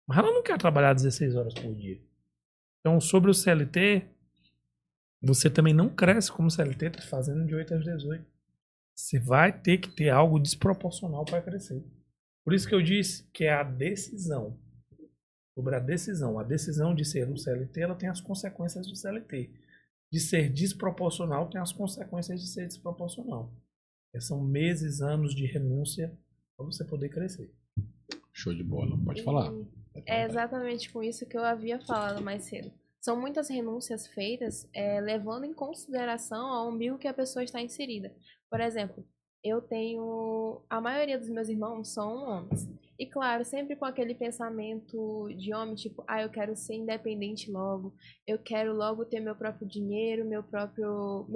Mas ela não quer trabalhar 16 horas por dia. Então, sobre o CLT, você também não cresce como CLT fazendo de 8 às 18. Você vai ter que ter algo desproporcional para crescer. Por isso que eu disse que é a decisão. Sobre a decisão. A decisão de ser um CLT, ela tem as consequências do CLT. De ser desproporcional, tem as consequências de ser desproporcional. São meses, anos de renúncia para você poder crescer. Show de bola, pode falar. É exatamente com isso que eu havia falado mais cedo. São muitas renúncias feitas levando em consideração ao umbigo que a pessoa está inserida. Por exemplo, eu tenho... A maioria dos meus irmãos são homens. E claro, sempre com aquele pensamento de homem, tipo, eu quero ser independente logo, eu quero logo ter meu próprio dinheiro, meu próprio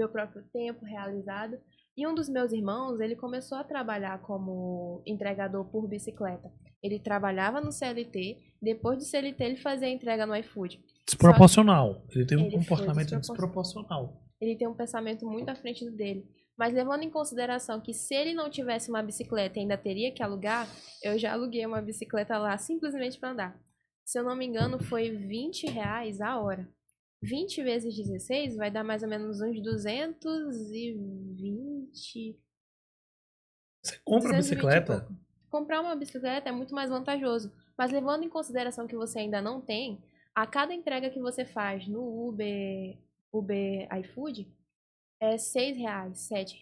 tempo realizado. E um dos meus irmãos, ele começou a trabalhar como entregador por bicicleta. Ele trabalhava no CLT, depois do CLT ele fazia a entrega no iFood. Desproporcional. Ele teve um Ele comportamento desproporcional. Ele tem um pensamento muito à frente do dele. Mas levando em consideração que se ele não tivesse uma bicicleta e ainda teria que alugar, eu já aluguei uma bicicleta lá simplesmente para andar. Se eu não me engano, foi R$ 20 a hora. 20 vezes 16 vai dar mais ou menos uns 220. Você compra a bicicleta? Comprar uma bicicleta é muito mais vantajoso. Mas levando em consideração que você ainda não tem, a cada entrega que você faz no Uber iFood, é R$ 6, R$ 7.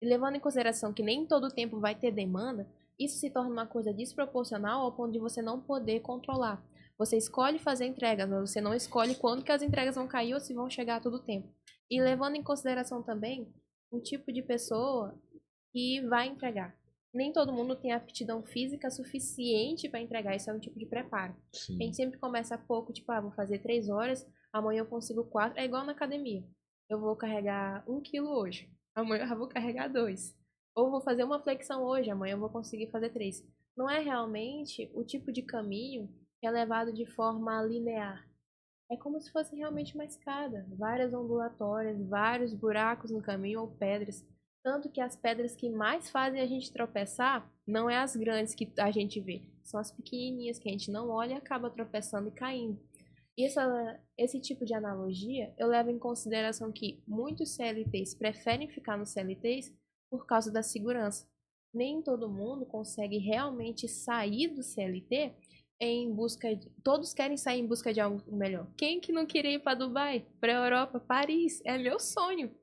E levando em consideração que nem todo tempo vai ter demanda, isso se torna uma coisa desproporcional ao ponto de você não poder controlar. Você escolhe fazer entregas, mas você não escolhe quando que as entregas vão cair ou se vão chegar a todo tempo. E levando em consideração também o tipo de pessoa que vai entregar. Nem todo mundo tem aptidão física suficiente para entregar, isso é um tipo de preparo. Sim. A gente sempre começa pouco, tipo, vou fazer 3 horas, amanhã eu consigo 4, é igual na academia. Eu vou carregar 1 quilo hoje, amanhã eu já vou carregar 2. Ou vou fazer uma flexão hoje, amanhã eu vou conseguir fazer 3. Não é realmente o tipo de caminho que é levado de forma linear. É como se fosse realmente uma escada, várias ondulatórias, vários buracos no caminho ou pedras. Tanto que as pedras que mais fazem a gente tropeçar não é as grandes que a gente vê, são as pequenininhas que a gente não olha e acaba tropeçando e caindo. E esse tipo de analogia eu levo em consideração que muitos CLTs preferem ficar nos CLTs por causa da segurança. Nem todo mundo consegue realmente sair do CLT em busca de... Todos querem sair em busca de algo melhor. Quem que não queria ir para Dubai, para Europa, Paris? É meu sonho.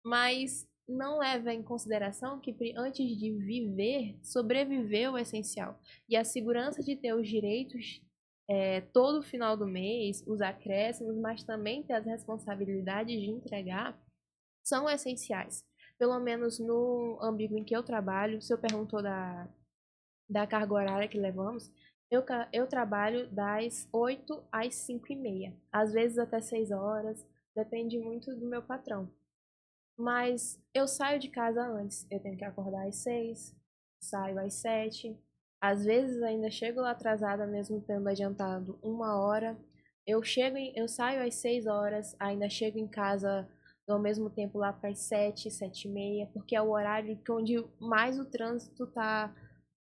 Mas não leva em consideração que antes de viver, sobreviver é o essencial. E a segurança de ter os direitos todo final do mês, os acréscimos, mas também ter as responsabilidades de entregar, são essenciais. Pelo menos no âmbito em que eu trabalho, se eu perguntou da carga horária que levamos, eu trabalho das 8 às 5h30. Às vezes até 6 horas, depende muito do meu patrão. Mas eu saio de casa antes. Eu tenho que acordar às 6, saio às 7. Às vezes ainda chego lá atrasada, mesmo tendo adiantado 1 hora. Eu saio às 6 horas, ainda chego em casa ao mesmo tempo lá para as 7, 7h30, porque é o horário onde mais o trânsito tá,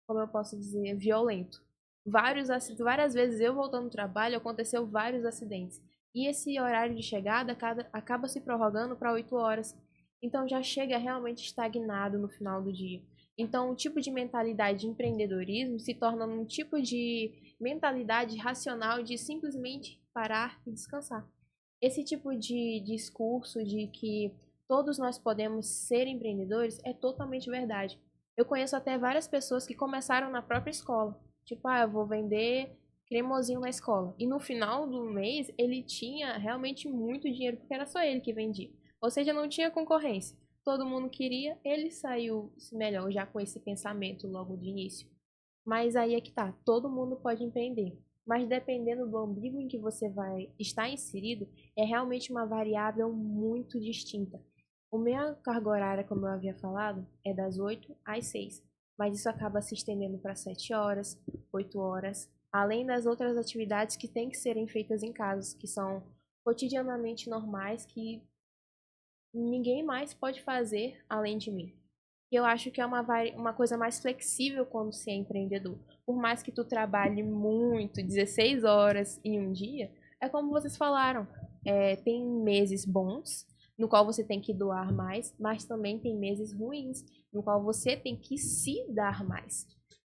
como eu posso dizer, violento. Várias vezes eu voltando do trabalho, aconteceu vários acidentes. E esse horário de chegada acaba se prorrogando para 8 horas. Então já chega realmente estagnado no final do dia. Então, o tipo de mentalidade de empreendedorismo se torna um tipo de mentalidade racional de simplesmente parar e descansar. Esse tipo de discurso de que todos nós podemos ser empreendedores é totalmente verdade. Eu conheço até várias pessoas que começaram na própria escola. Tipo, eu vou vender cremosinho na escola. E no final do mês, ele tinha realmente muito dinheiro, porque era só ele que vendia. Ou seja, não tinha concorrência. Todo mundo queria, ele saiu melhor já com esse pensamento logo de início. Mas aí é que tá, todo mundo pode empreender. Mas dependendo do umbigo em que você vai estar inserido, é realmente uma variável muito distinta. O minha carga horária, como eu havia falado, é das 8 às 6. Mas isso acaba se estendendo para 7 horas, 8 horas, além das outras atividades que têm que serem feitas em casa, que são cotidianamente normais, que ninguém mais pode fazer além de mim. Eu acho que é uma coisa mais flexível quando se é empreendedor. Por mais que tu trabalhe muito, 16 horas em um dia, é como vocês falaram, tem meses bons, no qual você tem que doar mais, mas também tem meses ruins, no qual você tem que se dar mais.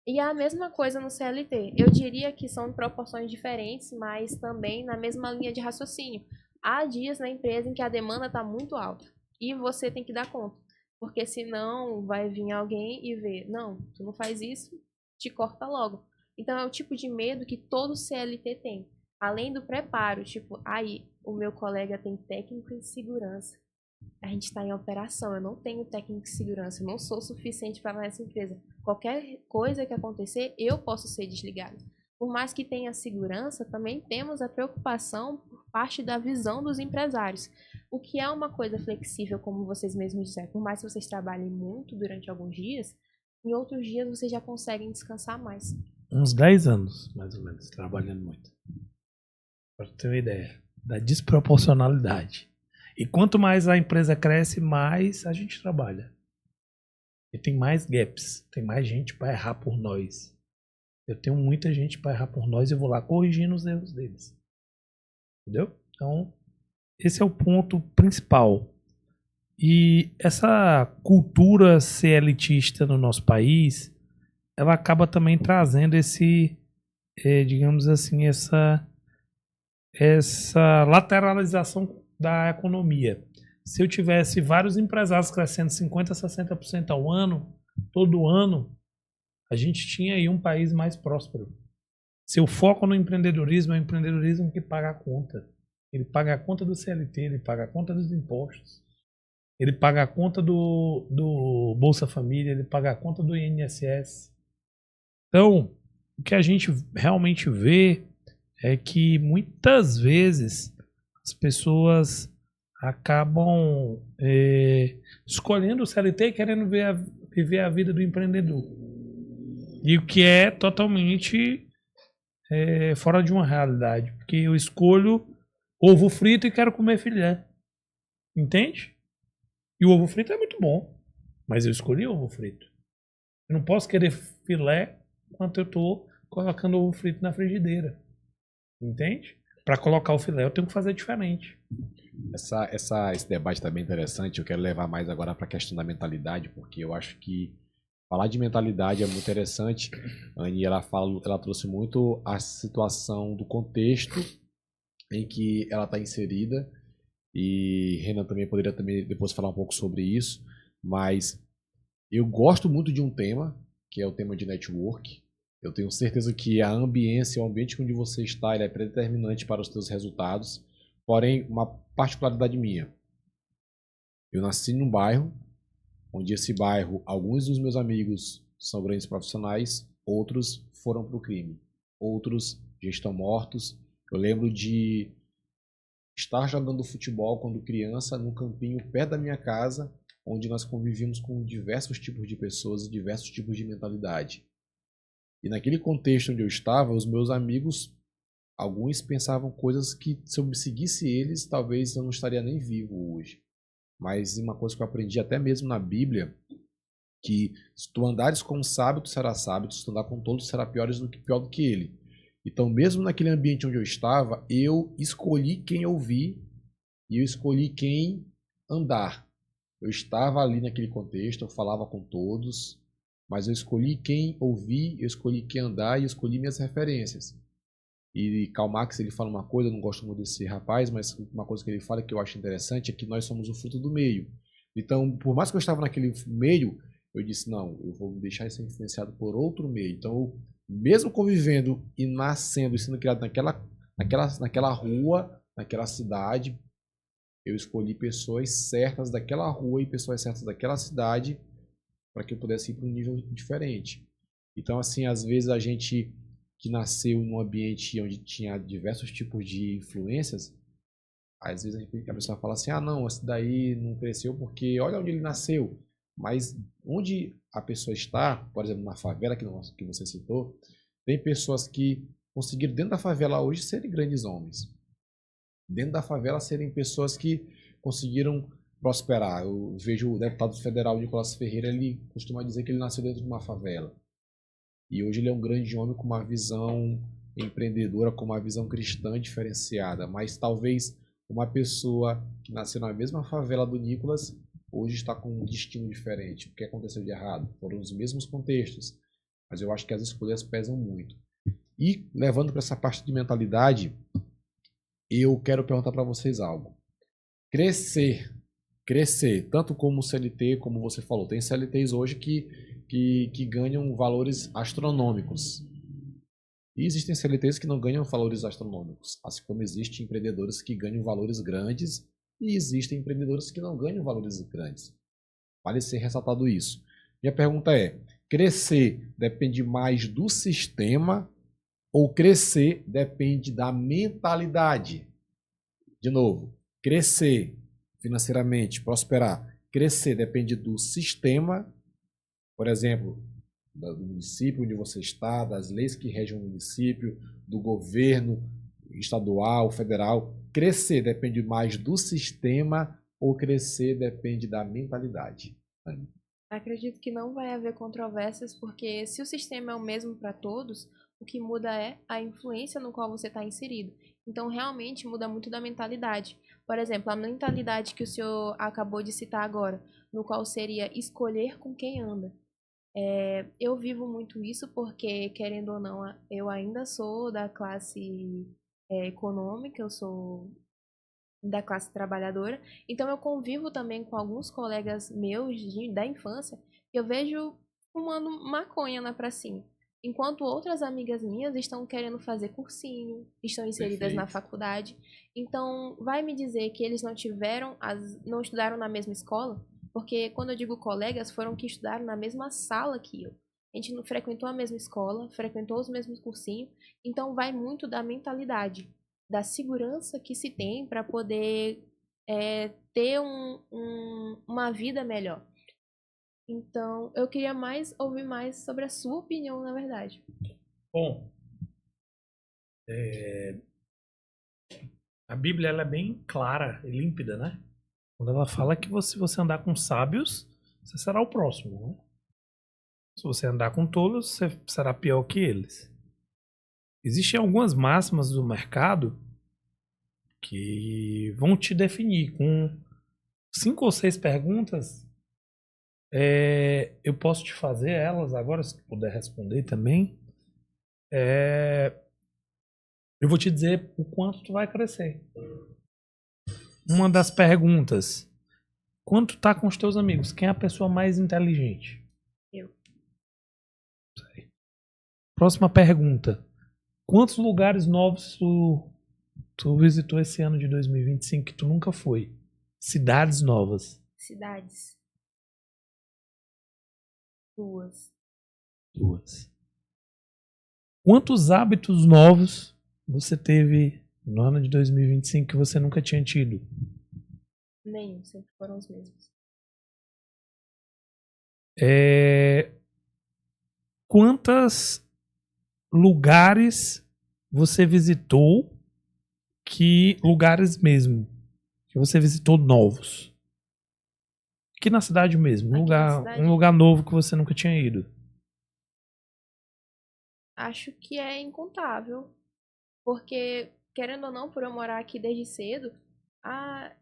E é a mesma coisa no CLT. Eu diria que são em proporções diferentes, mas também na mesma linha de raciocínio. Há dias na empresa em que a demanda está muito alta e você tem que dar conta. Porque senão vai vir alguém e ver, não, tu não faz isso, te corta logo. Então é o tipo de medo que todo CLT tem. Além do preparo, tipo, aí o meu colega tem técnico em segurança. A gente está em operação, eu não tenho técnico de segurança, eu não sou suficiente para essa empresa. Qualquer coisa que acontecer, eu posso ser desligado. Por mais que tenha segurança, também temos a preocupação por parte da visão dos empresários. O que é uma coisa flexível, como vocês mesmos disseram. Por mais que vocês trabalhem muito durante alguns dias, em outros dias vocês já conseguem descansar mais. Uns 10 anos, mais ou menos, trabalhando muito. Para ter uma ideia da desproporcionalidade. E quanto mais a empresa cresce, mais a gente trabalha. E tem mais gaps, tem mais gente para errar por nós. Eu tenho muita gente para errar por nós e eu vou lá corrigindo os erros deles. Entendeu? Então, esse é o ponto principal. E essa cultura CLTista no nosso país, ela acaba também trazendo esse, digamos assim, essa lateralização da economia. Se eu tivesse vários empresários crescendo 50%, 60% ao ano, todo ano, a gente tinha aí um país mais próspero. Se eu foco no empreendedorismo, é o empreendedorismo que paga a conta. Ele paga a conta do CLT, ele paga a conta dos impostos, ele paga a conta do Bolsa Família, ele paga a conta do INSS. Então, o que a gente realmente vê é que muitas vezes as pessoas acabam escolhendo o CLT e querendo viver a vida do empreendedor. E o que é totalmente fora de uma realidade. Porque eu escolho ovo frito e quero comer filé. Entende? E o ovo frito é muito bom. Mas eu escolhi ovo frito. Eu não posso querer filé enquanto eu estou colocando ovo frito na frigideira. Entende? Para colocar o filé eu tenho que fazer diferente. Esse debate está bem interessante. Eu quero levar mais agora para a questão da mentalidade, porque eu acho que falar de mentalidade é muito interessante. A Anny, ela trouxe muito a situação do contexto em que ela está inserida, e Renan também poderia depois falar um pouco sobre isso, mas eu gosto muito de um tema, que é o tema de network. Eu tenho certeza que a ambiência, o ambiente onde você está, ele é predeterminante para os seus resultados. Porém, uma particularidade minha. Eu nasci num bairro, onde esse bairro, alguns dos meus amigos são grandes profissionais, outros foram para o crime, outros já estão mortos. Eu lembro de estar jogando futebol quando criança num campinho perto da minha casa, onde nós convivíamos com diversos tipos de pessoas e diversos tipos de mentalidade. E naquele contexto onde eu estava, os meus amigos, alguns pensavam coisas que, se eu seguisse eles, talvez eu não estaria nem vivo hoje. Mas uma coisa que eu aprendi até mesmo na Bíblia, que se tu andares com um sábio, tu serás sábio, se tu andar com um tolo, tu será pior do que ele. Então, mesmo naquele ambiente onde eu estava, eu escolhi quem ouvir e eu escolhi quem andar. Eu estava ali naquele contexto, eu falava com todos, mas eu escolhi quem ouvir, eu escolhi quem andar e eu escolhi minhas referências. E Karl Marx, ele fala uma coisa, eu não gosto muito desse rapaz, mas uma coisa que ele fala que eu acho interessante é que nós somos o fruto do meio. Então, por mais que eu estava naquele meio, eu disse, não, eu vou me deixar ser influenciado por outro meio. Então, mesmo convivendo e nascendo e sendo criado naquela rua, naquela cidade, eu escolhi pessoas certas daquela rua e pessoas certas daquela cidade para que eu pudesse ir para um nível diferente. Então, assim, às vezes a gente que nasceu num ambiente onde tinha diversos tipos de influências, às vezes a pessoa fala assim, ah não, esse daí não cresceu porque olha onde ele nasceu. Mas onde a pessoa está, por exemplo, na favela que você citou, tem pessoas que conseguiram dentro da favela hoje serem grandes homens. Dentro da favela serem pessoas que conseguiram prosperar. Eu vejo o deputado federal Nicolás Ferreira, ele costuma dizer que ele nasceu dentro de uma favela. E hoje ele é um grande homem com uma visão empreendedora, com uma visão cristã diferenciada. Mas talvez uma pessoa que nasceu na mesma favela do Nicolas, hoje está com um destino diferente. O que aconteceu de errado? Foram os mesmos contextos. Mas eu acho que as escolhas pesam muito. E levando para essa parte de mentalidade, eu quero perguntar para vocês algo. Crescer, tanto como CLT, como você falou, tem CLTs hoje que ganham valores astronômicos. E existem CLTs que não ganham valores astronômicos, assim como existem empreendedores que ganham valores grandes e existem empreendedores que não ganham valores grandes. Vale ser ressaltado isso. Minha pergunta é, crescer depende mais do sistema ou crescer depende da mentalidade? De novo, crescer financeiramente, prosperar, crescer depende do sistema, por exemplo, do município onde você está, das leis que regem o município, do governo estadual, federal. Crescer depende mais do sistema ou crescer depende da mentalidade? Acredito que não vai haver controvérsias, porque se o sistema é o mesmo para todos, o que muda é a influência no qual você está inserido. Então, realmente muda muito da mentalidade. Por exemplo, a mentalidade que o senhor acabou de citar agora, no qual seria escolher com quem anda. Eu vivo muito isso porque, querendo ou não, eu ainda sou da classe econômica, eu sou da classe trabalhadora, então eu convivo também com alguns colegas meus da infância que eu vejo fumando maconha na pracinha, enquanto outras amigas minhas estão querendo fazer cursinho, estão inseridas na faculdade. Então, vai me dizer que eles não estudaram na mesma escola? Porque quando eu digo colegas, foram que estudaram na mesma sala que eu. A gente não frequentou a mesma escola, frequentou os mesmos cursinhos, então vai muito da mentalidade, da segurança que se tem para poder ter uma vida melhor. Então, eu queria ouvir mais sobre a sua opinião, na verdade. Bom, a Bíblia ela é bem clara e límpida, né? Quando ela fala que se você andar com sábios, você será o próximo, né? Se você andar com tolos, você será pior que eles. Existem algumas máximas do mercado que vão te definir. Com 5 ou 6 perguntas, eu posso te fazer elas agora, se puder responder também. Eu vou te dizer o quanto tu vai crescer. Uma das perguntas: quando tu tá com os teus amigos, quem é a pessoa mais inteligente? Eu. Próxima pergunta: quantos lugares novos tu visitou esse ano de 2025 que tu nunca foi? Cidades novas. Cidades. 2. Quantos hábitos novos você teve no ano de 2025 que você nunca tinha tido? Nenhum, sempre foram os mesmos. Quantos lugares você visitou, lugares mesmo, que você visitou novos? Aqui na cidade mesmo, Aqui na cidade? um lugar novo que você nunca tinha ido. Acho que é incontável. Porque, querendo ou não, por eu morar aqui desde cedo,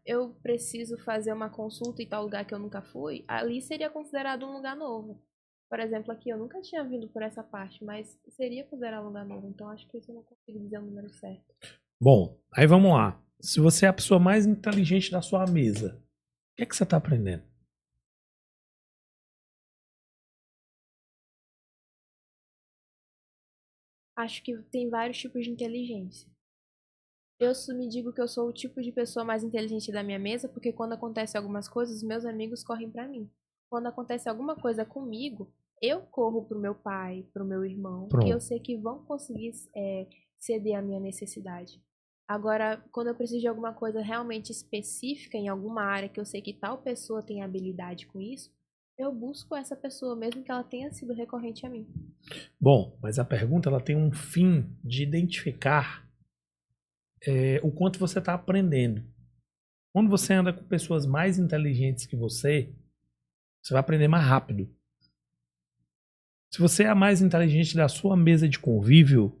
eu preciso fazer uma consulta em tal lugar que eu nunca fui, ali seria considerado um lugar novo. Por exemplo, aqui eu nunca tinha vindo por essa parte, mas seria considerado um lugar novo. Então acho que isso eu não consigo dizer o número certo. Bom, aí vamos lá. Se você é a pessoa mais inteligente da sua mesa, o que é que você está aprendendo? Acho que tem vários tipos de inteligência. Eu me digo que eu sou o tipo de pessoa mais inteligente da minha mesa, porque quando acontece algumas coisas, meus amigos correm pra mim. Quando acontece alguma coisa comigo, eu corro pro meu pai, pro meu irmão, que eu Pronto. sei que vão conseguir ceder a minha necessidade. Agora, quando eu preciso de alguma coisa realmente específica em alguma área que eu sei que tal pessoa tem habilidade com isso, eu busco essa pessoa, mesmo que ela tenha sido recorrente a mim. Bom, mas a pergunta ela tem um fim de identificar o quanto você está aprendendo. Quando você anda com pessoas mais inteligentes que você vai aprender mais rápido. Se você é a mais inteligente da sua mesa de convívio,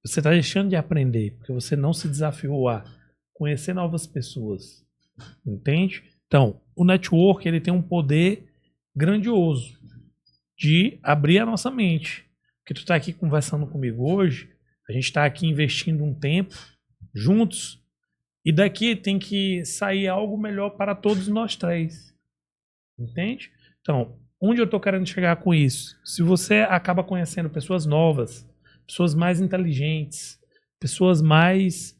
você está deixando de aprender, porque você não se desafiou a conhecer novas pessoas. Entende? Então, o network ele tem um poder grandioso de abrir a nossa mente. Porque tu está aqui conversando comigo hoje, a gente está aqui investindo um tempo juntos, e daqui tem que sair algo melhor para todos nós três. Entende? Então, onde eu estou querendo chegar com isso? Se você acaba conhecendo pessoas novas, pessoas mais inteligentes, pessoas mais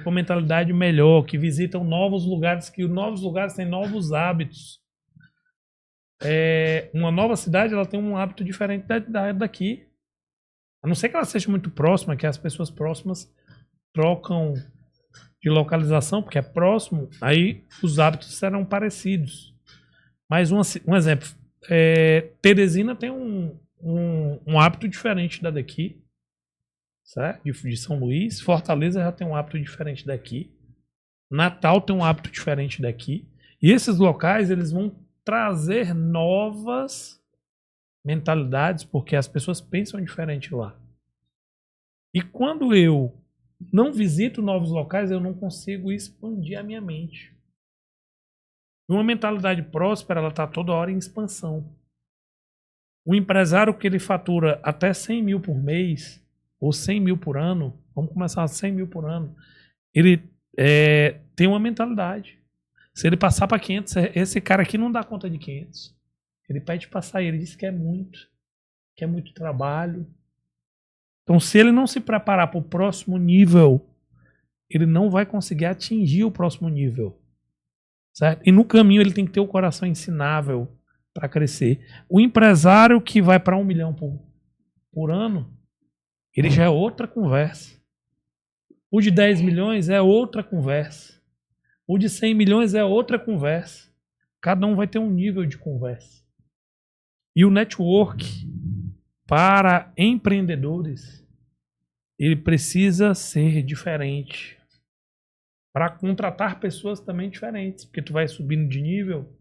com mentalidade melhor, que visitam novos lugares, que novos lugares têm novos hábitos. Uma nova cidade ela tem um hábito diferente daqui. A não ser que ela seja muito próxima, que as pessoas próximas trocam de localização, porque é próximo, aí os hábitos serão parecidos. Mas um exemplo, Teresina tem um hábito diferente daqui, certo? De São Luís. Fortaleza já tem um hábito diferente daqui. Natal tem um hábito diferente daqui. E esses locais eles vão trazer novas mentalidades, porque as pessoas pensam diferente lá. E quando eu não visito novos locais, eu não consigo expandir a minha mente. Uma mentalidade próspera, ela está toda hora em expansão. O empresário que ele fatura até 100 mil por mês, ou 100 mil por ano, vamos começar a 100 mil por ano, ele tem uma mentalidade. Se ele passar para 500, esse cara aqui não dá conta de 500. Ele pede para sair, ele diz que é muito trabalho. Então, se ele não se preparar para o próximo nível, ele não vai conseguir atingir o próximo nível. Certo? E no caminho ele tem que ter o coração ensinável para crescer. O empresário que vai para 1 milhão por ano, ele já é outra conversa. O de 10 milhões é outra conversa. O de 100 milhões é outra conversa. Cada um vai ter um nível de conversa. E o network, para empreendedores, ele precisa ser diferente. Para contratar pessoas também diferentes. Porque tu vai subindo de nível,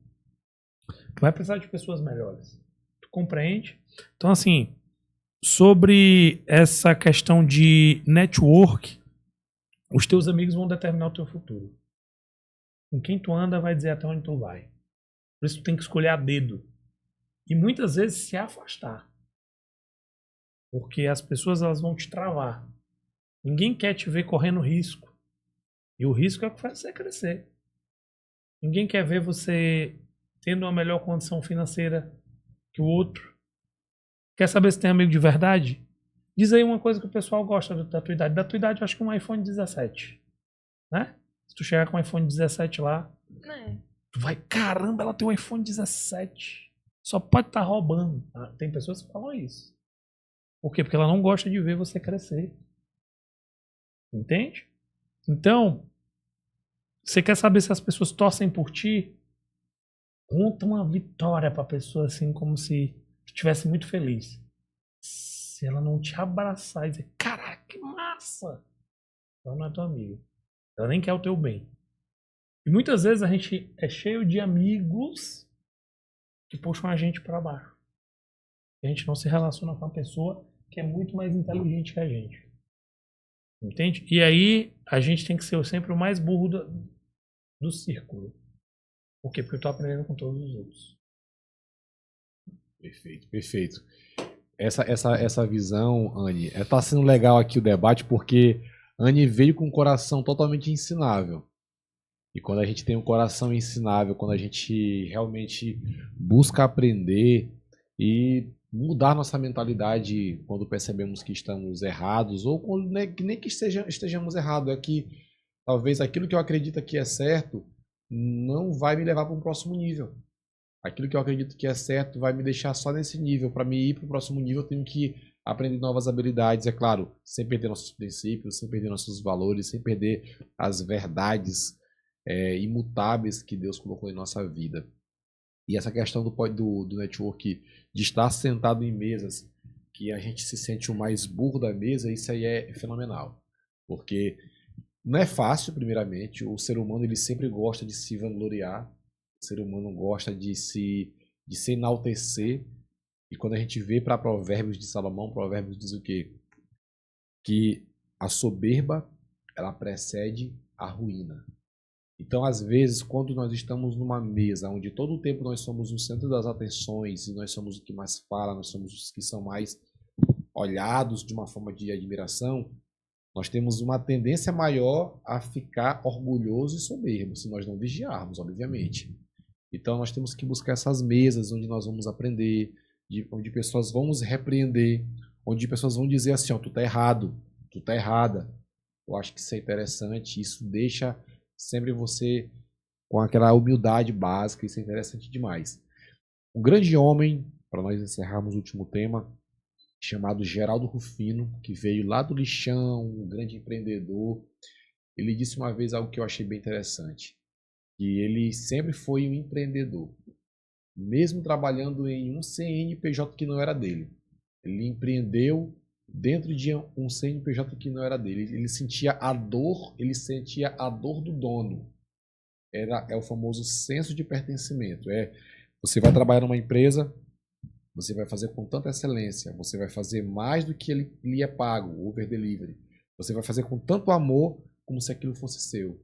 tu vai precisar de pessoas melhores. Tu compreende? Então, assim, sobre essa questão de network, os teus amigos vão determinar o teu futuro. Com quem tu anda vai dizer até onde tu vai. Por isso tu tem que escolher a dedo. E muitas vezes se afastar. Porque as pessoas elas vão te travar. Ninguém quer te ver correndo risco. E o risco é o que faz você crescer. Ninguém quer ver você tendo uma melhor condição financeira que o outro. Quer saber se tem amigo de verdade? Diz aí uma coisa que o pessoal gosta da tua idade. Da tua idade, eu acho que um iPhone 17. Né? Se tu chegar com um iPhone 17 lá, tu vai, caramba, ela tem um iPhone 17. Só pode estar roubando. Tem pessoas que falam isso. Por quê? Porque ela não gosta de ver você crescer. Entende? Então, você quer saber se as pessoas torcem por ti? Conta uma vitória pra pessoa assim, como se estivesse muito feliz. Se ela não te abraçar e dizer, caraca, que massa! Ela não é tua amiga. Ela nem quer o teu bem. E muitas vezes a gente é cheio de amigos que puxam a gente pra baixo. A gente não se relaciona com uma pessoa que é muito mais inteligente que a gente. Entende? E aí a gente tem que ser sempre o mais burro do círculo. Por quê? Porque eu tô aprendendo com todos os outros. Perfeito, perfeito. Essa visão, Anne, tá sendo legal aqui o debate porque Anne veio com um coração totalmente ensinável. E quando a gente tem um coração ensinável, quando a gente realmente busca aprender e mudar nossa mentalidade quando percebemos que estamos errados, ou quando nem que estejamos errados, é que talvez aquilo que eu acredito que é certo não vai me levar para um próximo nível. Aquilo que eu acredito que é certo vai me deixar só nesse nível. Para me ir para o próximo nível, eu tenho que aprender novas habilidades, é claro, sem perder nossos princípios, sem perder nossos valores, sem perder as verdades imutáveis que Deus colocou em nossa vida. E essa questão do network, de estar sentado em mesas que a gente se sente o mais burro da mesa, isso aí é fenomenal. Porque não é fácil, primeiramente, o ser humano ele sempre gosta de se vangloriar, o ser humano gosta de se enaltecer, e quando a gente vê para Provérbios de Salomão, Provérbios diz o quê? Que a soberba, ela precede a ruína. Então, às vezes, quando nós estamos numa mesa onde todo o tempo nós somos o centro das atenções e nós somos o que mais fala, nós somos os que são mais olhados de uma forma de admiração, nós temos uma tendência maior a ficar orgulhoso e soberbo, se nós não vigiarmos, obviamente. Então, nós temos que buscar essas mesas onde nós vamos aprender, onde pessoas vão nos repreender, onde pessoas vão dizer assim, ó, tu tá errado, tu tá errada. Eu acho que isso é interessante, isso deixa sempre você com aquela humildade básica, isso é interessante demais. Um grande homem, para nós encerrarmos o último tema, chamado Geraldo Rufino, que veio lá do lixão, um grande empreendedor, ele disse uma vez algo que eu achei bem interessante, que ele sempre foi um empreendedor, mesmo trabalhando em um CNPJ que não era dele. Ele empreendeu dentro de um CNPJ que não era dele. Ele sentia a dor do dono. É o famoso senso de pertencimento. Você vai trabalhar numa empresa, você vai fazer com tanta excelência, você vai fazer mais do que ele lhe é pago, over delivery. Você vai fazer com tanto amor como se aquilo fosse seu.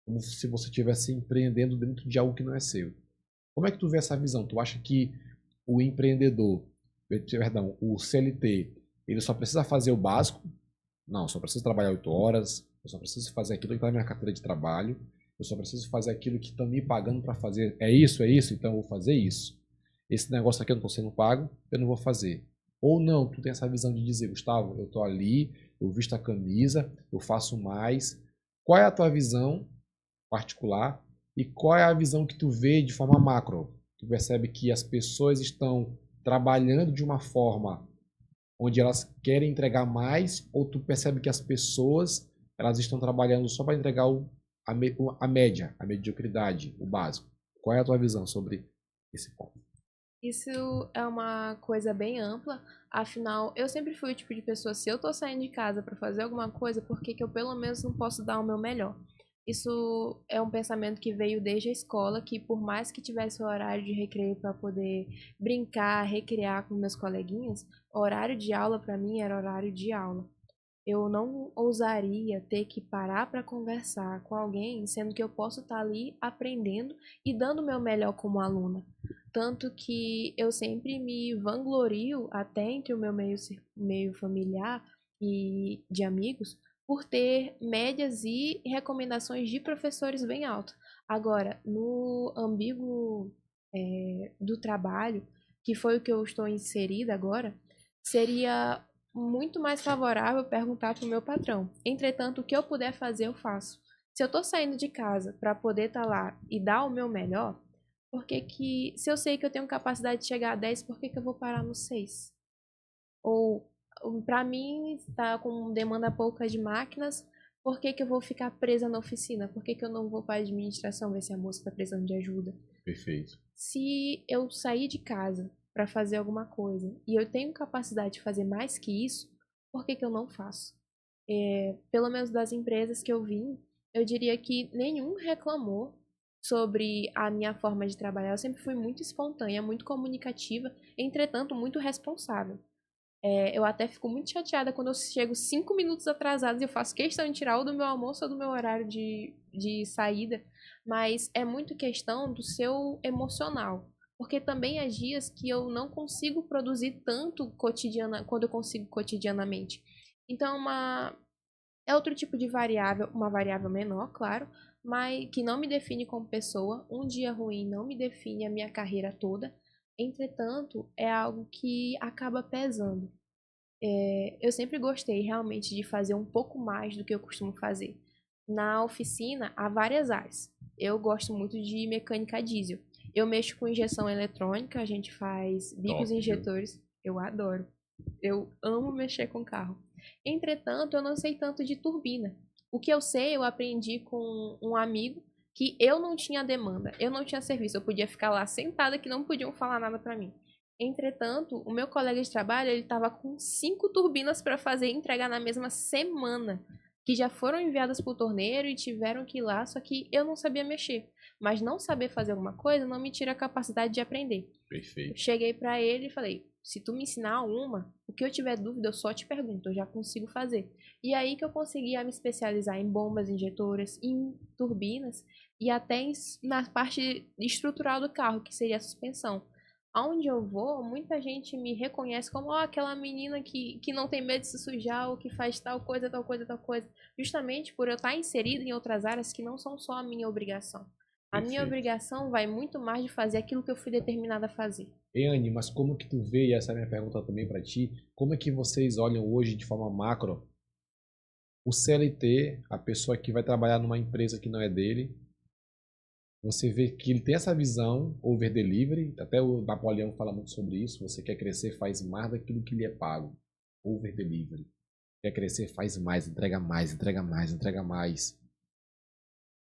Como se você estivesse empreendendo dentro de algo que não é seu. Como é que tu vê essa visão? Tu acha que o empreendedor, perdão, o CLT, ele só precisa fazer o básico? Não, só preciso trabalhar 8 horas, eu só preciso fazer aquilo que está na minha carteira de trabalho, eu só preciso fazer aquilo que estão me pagando para fazer. É isso, então eu vou fazer isso. Esse negócio aqui eu não estou sendo pago, eu não vou fazer. Ou não, tu tem essa visão de dizer, Gustavo, eu estou ali, eu visto a camisa, eu faço mais. Qual é a tua visão particular e qual é a visão que tu vê de forma macro? Tu percebe que as pessoas estão trabalhando de uma forma onde elas querem entregar mais, ou tu percebe que as pessoas elas estão trabalhando só para entregar a média, a mediocridade, o básico? Qual é a tua visão sobre esse ponto? Isso é uma coisa bem ampla, afinal, eu sempre fui o tipo de pessoa, se eu tô saindo de casa para fazer alguma coisa, por que que eu pelo menos não posso dar o meu melhor? Isso é um pensamento que veio desde a escola, que por mais que tivesse o horário de recreio para poder brincar, recriar com meus coleguinhas, o horário de aula para mim era horário de aula. Eu não ousaria ter que parar para conversar com alguém, sendo que eu posso estar ali aprendendo e dando o meu melhor como aluna. Tanto que eu sempre me vanglorio, até entre o meu meio familiar e de amigos, por ter médias e recomendações de professores bem altas. Agora, no ambíguo do trabalho, que foi o que eu estou inserida agora, seria muito mais favorável perguntar para o meu patrão. Entretanto, o que eu puder fazer, eu faço. Se eu estou saindo de casa para poder estar lá e dar o meu melhor, se eu sei que eu tenho capacidade de chegar a 10, por que que eu vou parar no 6? Ou, para mim, está com demanda pouca de máquinas, Por que que eu vou ficar presa na oficina? Por que que eu não vou para a administração ver se a moça está precisando de ajuda? Perfeito. Se eu sair de casa para fazer alguma coisa e eu tenho capacidade de fazer mais que isso, por que que eu não faço? Pelo menos das empresas que eu vim, eu diria que nenhum reclamou sobre a minha forma de trabalhar. Eu sempre fui muito espontânea, muito comunicativa, entretanto, muito responsável. Eu até fico muito chateada quando eu chego 5 minutos atrasada e eu faço questão de tirar ou do meu almoço ou do meu horário de saída, mas é muito questão do seu emocional. Porque também há dias que eu não consigo produzir tanto quando eu consigo cotidianamente. Então, é outro tipo de variável, uma variável menor, claro, mas que não me define como pessoa. Um dia ruim não me define a minha carreira toda. Entretanto, é algo que acaba pesando. Eu sempre gostei realmente de fazer um pouco mais do que eu costumo fazer. Na oficina, há várias áreas. Eu gosto muito de mecânica diesel. Eu mexo com injeção eletrônica, a gente faz bicos Top, injetores. Eu adoro. Eu amo mexer com carro. Entretanto, eu não sei tanto de turbina. O que eu sei, eu aprendi com um amigo que eu não tinha demanda, eu não tinha serviço, eu podia ficar lá sentada que não podiam falar nada para mim. Entretanto, o meu colega de trabalho, ele estava com 5 turbinas para fazer e entregar na mesma semana, que já foram enviadas para o torneiro e tiveram que ir lá, só que eu não sabia mexer. Mas não saber fazer alguma coisa não me tira a capacidade de aprender. Perfeito. Cheguei para ele e falei: se tu me ensinar uma, o que eu tiver dúvida, eu só te pergunto, eu já consigo fazer. E aí que eu consegui me especializar em bombas injetoras, em turbinas e até na parte estrutural do carro, que seria a suspensão. Aonde eu vou, muita gente me reconhece como aquela menina que não tem medo de se sujar ou que faz tal coisa, tal coisa, tal coisa. Justamente por eu estar inserida em outras áreas que não são só a minha obrigação. A minha Perfeito. obrigação vai muito mais de fazer aquilo que eu fui determinada a fazer. Ei, Anny, mas como que tu vê, e essa é a minha pergunta também para ti, como é que vocês olham hoje de forma macro o CLT, a pessoa que vai trabalhar numa empresa que não é dele? Você vê que ele tem essa visão over delivery, até o Napoleão fala muito sobre isso. Você quer crescer, faz mais daquilo que lhe é pago. Over delivery. Quer crescer, faz mais, entrega mais, entrega mais, entrega mais.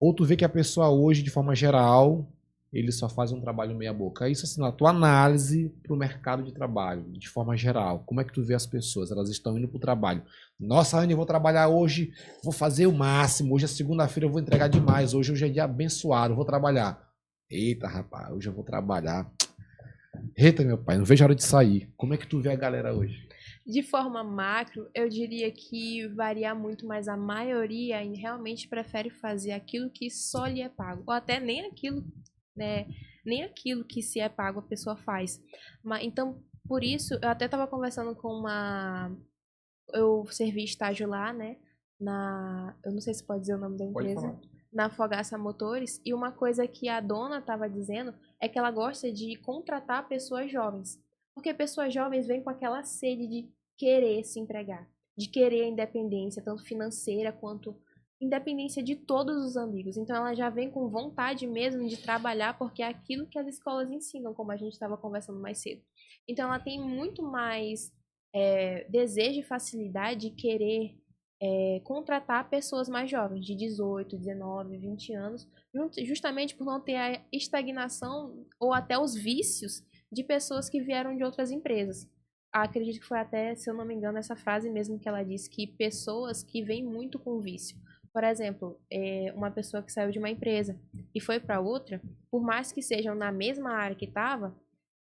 Ou tu vê que a pessoa hoje, de forma geral, ele só faz um trabalho meia boca. Isso assim, na tua análise para o mercado de trabalho, de forma geral. Como é que tu vê as pessoas? Elas estão indo para o trabalho. Nossa, Anny, eu vou trabalhar hoje, vou fazer o máximo. Hoje é segunda-feira, eu vou entregar demais. Hoje é dia abençoado, eu vou trabalhar. Eita, rapaz, hoje eu vou trabalhar. Eita, meu pai, não vejo a hora de sair. Como é que tu vê a galera hoje? De forma macro, eu diria que varia muito, mas a maioria realmente prefere fazer aquilo que só lhe é pago, ou até nem aquilo, né? Nem aquilo que se é pago a pessoa faz. Então, por isso, eu até estava conversando com eu servi estágio lá, né? Eu não sei se pode dizer o nome da Pode empresa. falar. Na Fogaça Motores. E uma coisa que a dona estava dizendo é que ela gosta de contratar pessoas jovens. Porque pessoas jovens vêm com aquela sede de querer se empregar, de querer a independência, tanto financeira quanto independência de todos os amigos. Então ela já vem com vontade mesmo de trabalhar, porque é aquilo que as escolas ensinam, como a gente estava conversando mais cedo. Então ela tem muito mais desejo e facilidade de querer contratar pessoas mais jovens, de 18, 19, 20 anos, justamente por não ter a estagnação ou até os vícios de pessoas que vieram de outras empresas. Acredito que foi até, se eu não me engano, essa frase mesmo que ela disse, que pessoas que vêm muito com vício. Por exemplo, uma pessoa que saiu de uma empresa e foi para outra, por mais que sejam na mesma área que estava,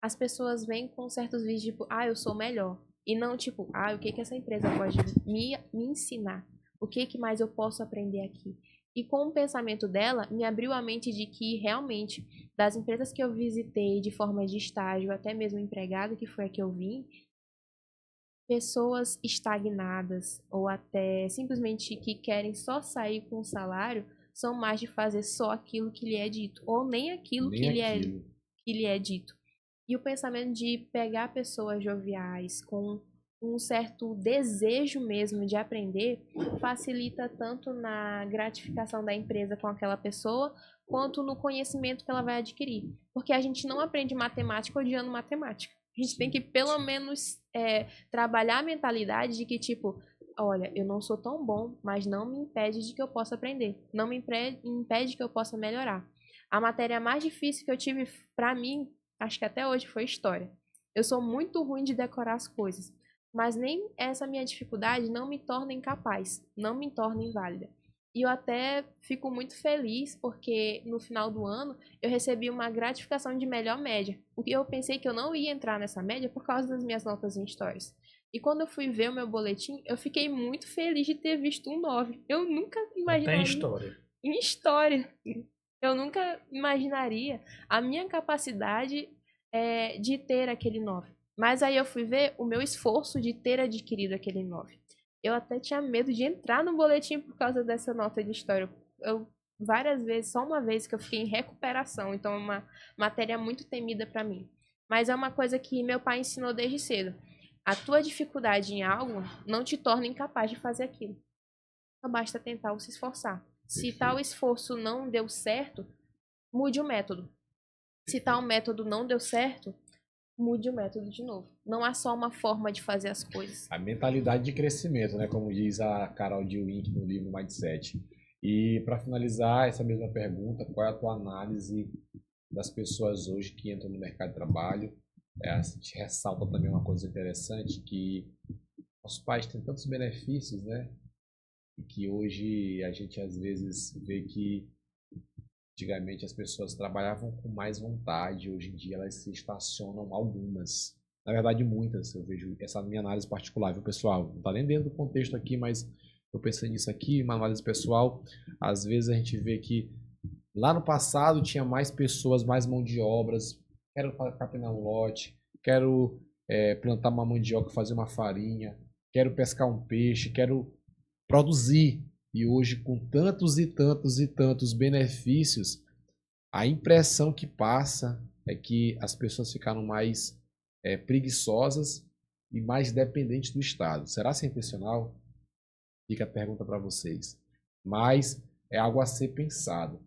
as pessoas vêm com certos vícios, tipo, eu sou melhor. E não tipo, o que que essa empresa pode me ensinar? O que que mais eu posso aprender aqui? E com o pensamento dela, me abriu a mente de que realmente, das empresas que eu visitei de forma de estágio, até mesmo empregado, que foi a que eu vim, pessoas estagnadas ou até simplesmente que querem só sair com o salário, são mais de fazer só aquilo que lhe é dito, ou nem aquilo que lhe é dito. E o pensamento de pegar pessoas joviais com um certo desejo mesmo de aprender facilita tanto na gratificação da empresa com aquela pessoa, quanto no conhecimento que ela vai adquirir. Porque a gente não aprende matemática odiando matemática. A gente tem que pelo menos trabalhar a mentalidade de que, tipo, olha, eu não sou tão bom, mas não me impede de que eu possa aprender. Não me impede que eu possa melhorar. A matéria mais difícil que eu tive pra mim, acho que até hoje, foi história. Eu sou muito ruim de decorar as coisas, mas nem essa minha dificuldade não me torna incapaz, não me torna inválida. E eu até fico muito feliz porque no final do ano eu recebi uma gratificação de melhor média. Porque eu pensei que eu não ia entrar nessa média por causa das minhas notas em histórias. E quando eu fui ver o meu boletim, eu fiquei muito feliz de ter visto um 9. Eu nunca Tem imaginaria história. em história. Eu nunca imaginaria a minha capacidade de ter aquele 9. Mas aí eu fui ver o meu esforço de ter adquirido aquele 9. Eu até tinha medo de entrar no boletim por causa dessa nota de história. Eu várias vezes, só uma vez que eu fiquei em recuperação, então é uma matéria muito temida para mim. Mas é uma coisa que meu pai ensinou desde cedo. A tua dificuldade em algo não te torna incapaz de fazer aquilo. Só basta tentar ou se esforçar. Se tal esforço não deu certo, mude o método. Se tal método não deu certo, mude o método de novo. Não há só uma forma de fazer as coisas. A mentalidade de crescimento, né? Como diz a Carol Dweck no livro Mindset. E para finalizar essa mesma pergunta, qual é a tua análise das pessoas hoje que entram no mercado de trabalho? A gente ressalta também uma coisa interessante, que os pais têm tantos benefícios, né? E que hoje a gente às vezes vê que antigamente as pessoas trabalhavam com mais vontade, hoje em dia elas se estacionam algumas. Na verdade, muitas, eu vejo essa minha análise particular, viu, pessoal? Não está nem dentro do contexto aqui, mas eu pensei nisso aqui, uma análise pessoal. Às vezes a gente vê que lá no passado tinha mais pessoas, mais mão de obras. Quero capinar um lote, quero plantar uma mandioca, fazer uma farinha, quero pescar um peixe, quero produzir. E hoje, com tantos e tantos e tantos benefícios, a impressão que passa é que as pessoas ficaram mais preguiçosas e mais dependentes do Estado. Será ser intencional? Fica a pergunta para vocês. Mas é algo a ser pensado.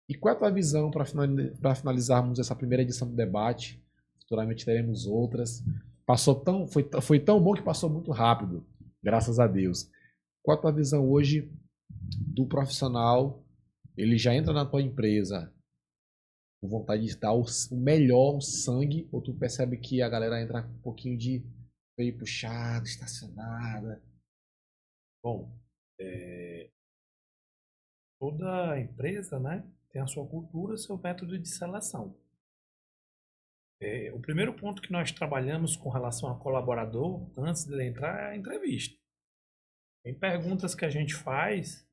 E qual é a tua visão para finalizarmos essa primeira edição do debate? Futuramente teremos outras. Foi tão bom que passou muito rápido, graças a Deus. Qual a tua visão hoje do profissional? Ele já entra na tua empresa com vontade de dar o melhor, o sangue, ou tu percebe que a galera entra com um pouquinho de meio puxada, estacionada? Bom, toda empresa, né, tem a sua cultura, seu método de seleção. O primeiro ponto que nós trabalhamos com relação a colaborador, antes de ele entrar, é a entrevista. Tem perguntas que a gente faz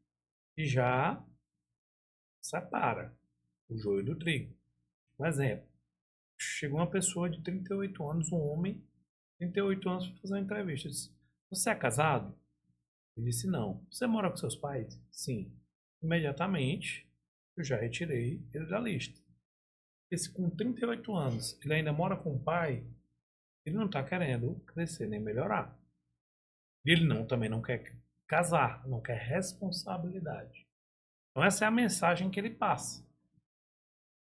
e já separa o joio do trigo. Um exemplo, chegou uma pessoa de 38 anos, um homem, 38 anos, para fazer uma entrevista. Eu disse, você é casado? Ele disse, não. Você mora com seus pais? Sim. Imediatamente, eu já retirei ele da lista. Porque se com 38 anos ele ainda mora com o pai, ele não está querendo crescer nem melhorar. Ele também não quer casar, não quer responsabilidade. Então essa é a mensagem que ele passa.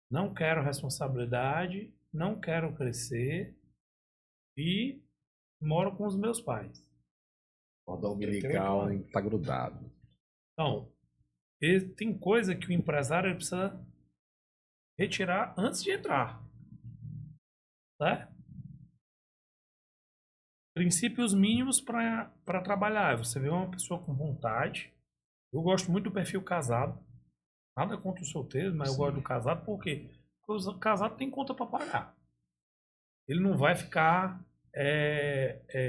Não quero responsabilidade, não quero crescer e moro com os meus pais. Cordão umbilical está grudado. Então, tem coisa que o empresário precisa retirar antes de entrar. Né? Princípios mínimos para trabalhar. Você vê uma pessoa com vontade. Eu gosto muito do perfil casado. Nada contra os solteiros, mas eu gosto do casado porque o casado tem conta para pagar. Ele não vai ficar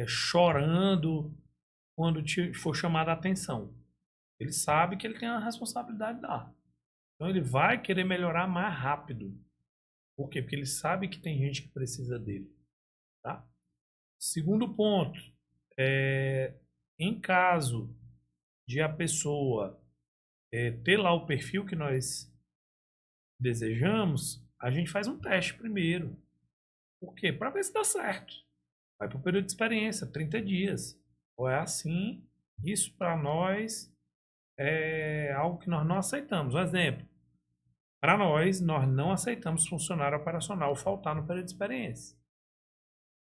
chorando quando for chamada a atenção. Ele sabe que ele tem a responsabilidade de dar. Então ele vai querer melhorar mais rápido. Por quê? Porque ele sabe que tem gente que precisa dele. Tá? Segundo ponto, em caso de a pessoa ter lá o perfil que nós desejamos, a gente faz um teste primeiro. Por quê? Para ver se dá certo. Vai para o período de experiência, 30 dias. Ou é assim, isso para nós é algo que nós não aceitamos. Um exemplo, para nós não aceitamos funcionário operacional faltar no período de experiência.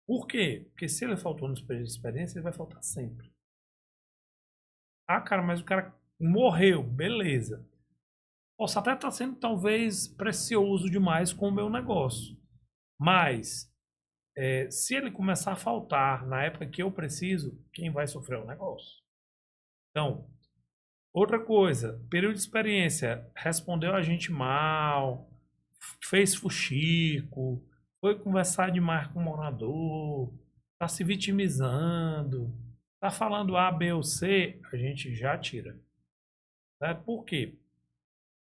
Por quê? Porque se ele faltou no período de experiência, ele vai faltar sempre. Ah, cara, mas o cara morreu, beleza. Posso até estar sendo talvez precioso demais com o meu negócio. Mas se ele começar a faltar na época que eu preciso, quem vai sofrer é o negócio. Então, outra coisa, período de experiência, respondeu a gente mal, fez fuxico, foi conversar demais com o morador, tá se vitimizando, tá falando A, B ou C, a gente já tira. Né? Por quê?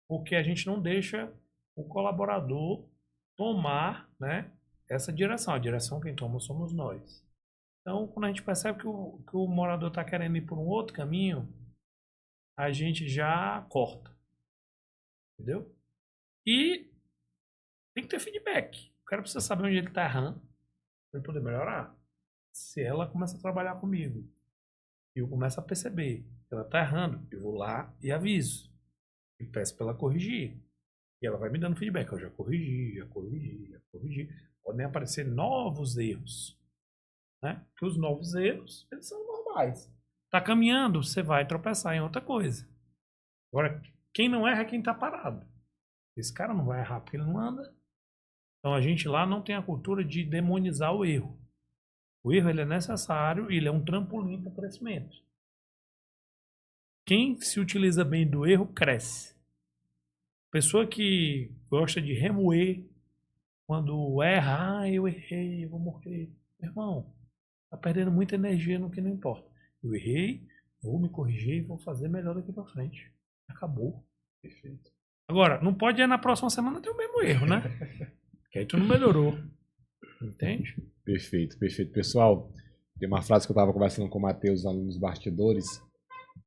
Porque a gente não deixa o colaborador tomar, né, essa direção. A direção quem toma somos nós. Então, quando a gente percebe que o morador está querendo ir por um outro caminho, a gente já corta. Entendeu? E tem que ter feedback. O cara precisa saber onde ele está errando para ele poder melhorar. Se ela começa a trabalhar comigo e eu começo a perceber que ela está errando, eu vou lá e aviso. E peço para ela corrigir. E ela vai me dando feedback. Eu já corrigi, já corrigi, já corrigi. Podem aparecer novos erros. Né? Porque os novos erros, eles são normais. Tá caminhando, você vai tropeçar em outra coisa. Agora, quem não erra é quem tá parado. Esse cara não vai errar porque ele não anda. Então a gente lá não tem a cultura de demonizar o erro. O erro ele é necessário e ele é um trampolim para o crescimento. Quem se utiliza bem do erro, cresce. Pessoa que gosta de remoer, quando erra, eu errei, eu vou morrer. Meu irmão, tá perdendo muita energia no que não importa. Eu errei, vou me corrigir e vou fazer melhor daqui pra frente. Acabou. Perfeito. Agora, não pode ir na próxima semana ter o mesmo erro, né? Que aí tu não melhorou. Entende? Perfeito, perfeito. Pessoal, tem uma frase que eu estava conversando com o Matheus lá nos bastidores.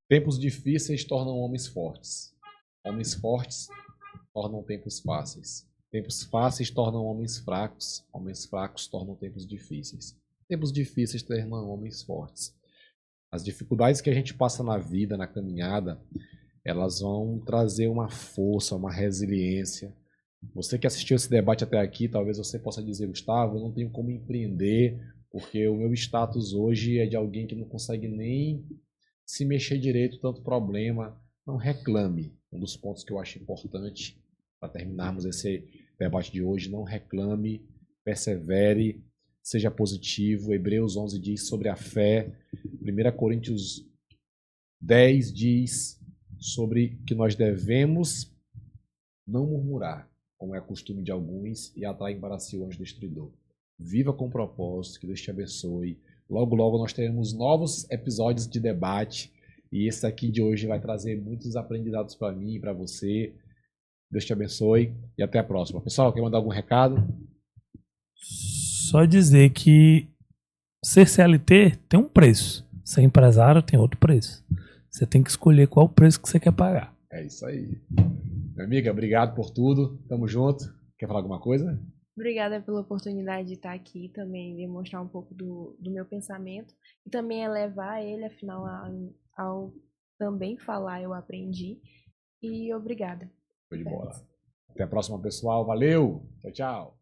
Tempos difíceis tornam homens fortes. Homens fortes tornam tempos fáceis. Tempos fáceis tornam homens fracos. Homens fracos tornam tempos difíceis. Tempos difíceis tornam homens fortes. As dificuldades que a gente passa na vida, na caminhada, elas vão trazer uma força, uma resiliência. Você que assistiu esse debate até aqui, talvez você possa dizer, Gustavo, eu não tenho como empreender, porque o meu status hoje é de alguém que não consegue nem se mexer direito, tanto problema. Não reclame. Um dos pontos que eu acho importante para terminarmos esse debate de hoje, não reclame, persevere, seja positivo. Hebreus 11 diz sobre a fé. 1 Coríntios 10 diz sobre que nós devemos não murmurar, como é costume de alguns, e atraem para si o anjo destruidor. Viva com propósito, que Deus te abençoe. Logo, logo nós teremos novos episódios de debate, e esse aqui de hoje vai trazer muitos aprendizados para mim e para você. Deus te abençoe e até a próxima. Pessoal, quer mandar algum recado? Só dizer que ser CLT tem um preço. Ser empresário tem outro preço. Você tem que escolher qual o preço que você quer pagar. É isso aí. Minha amiga, obrigado por tudo. Tamo junto. Quer falar alguma coisa? Obrigada pela oportunidade de estar aqui também, demonstrar um pouco do meu pensamento e também elevar ele, afinal, ao também falar eu aprendi. E obrigada. Foi de bola. Até a próxima, pessoal. Valeu. Tchau, tchau.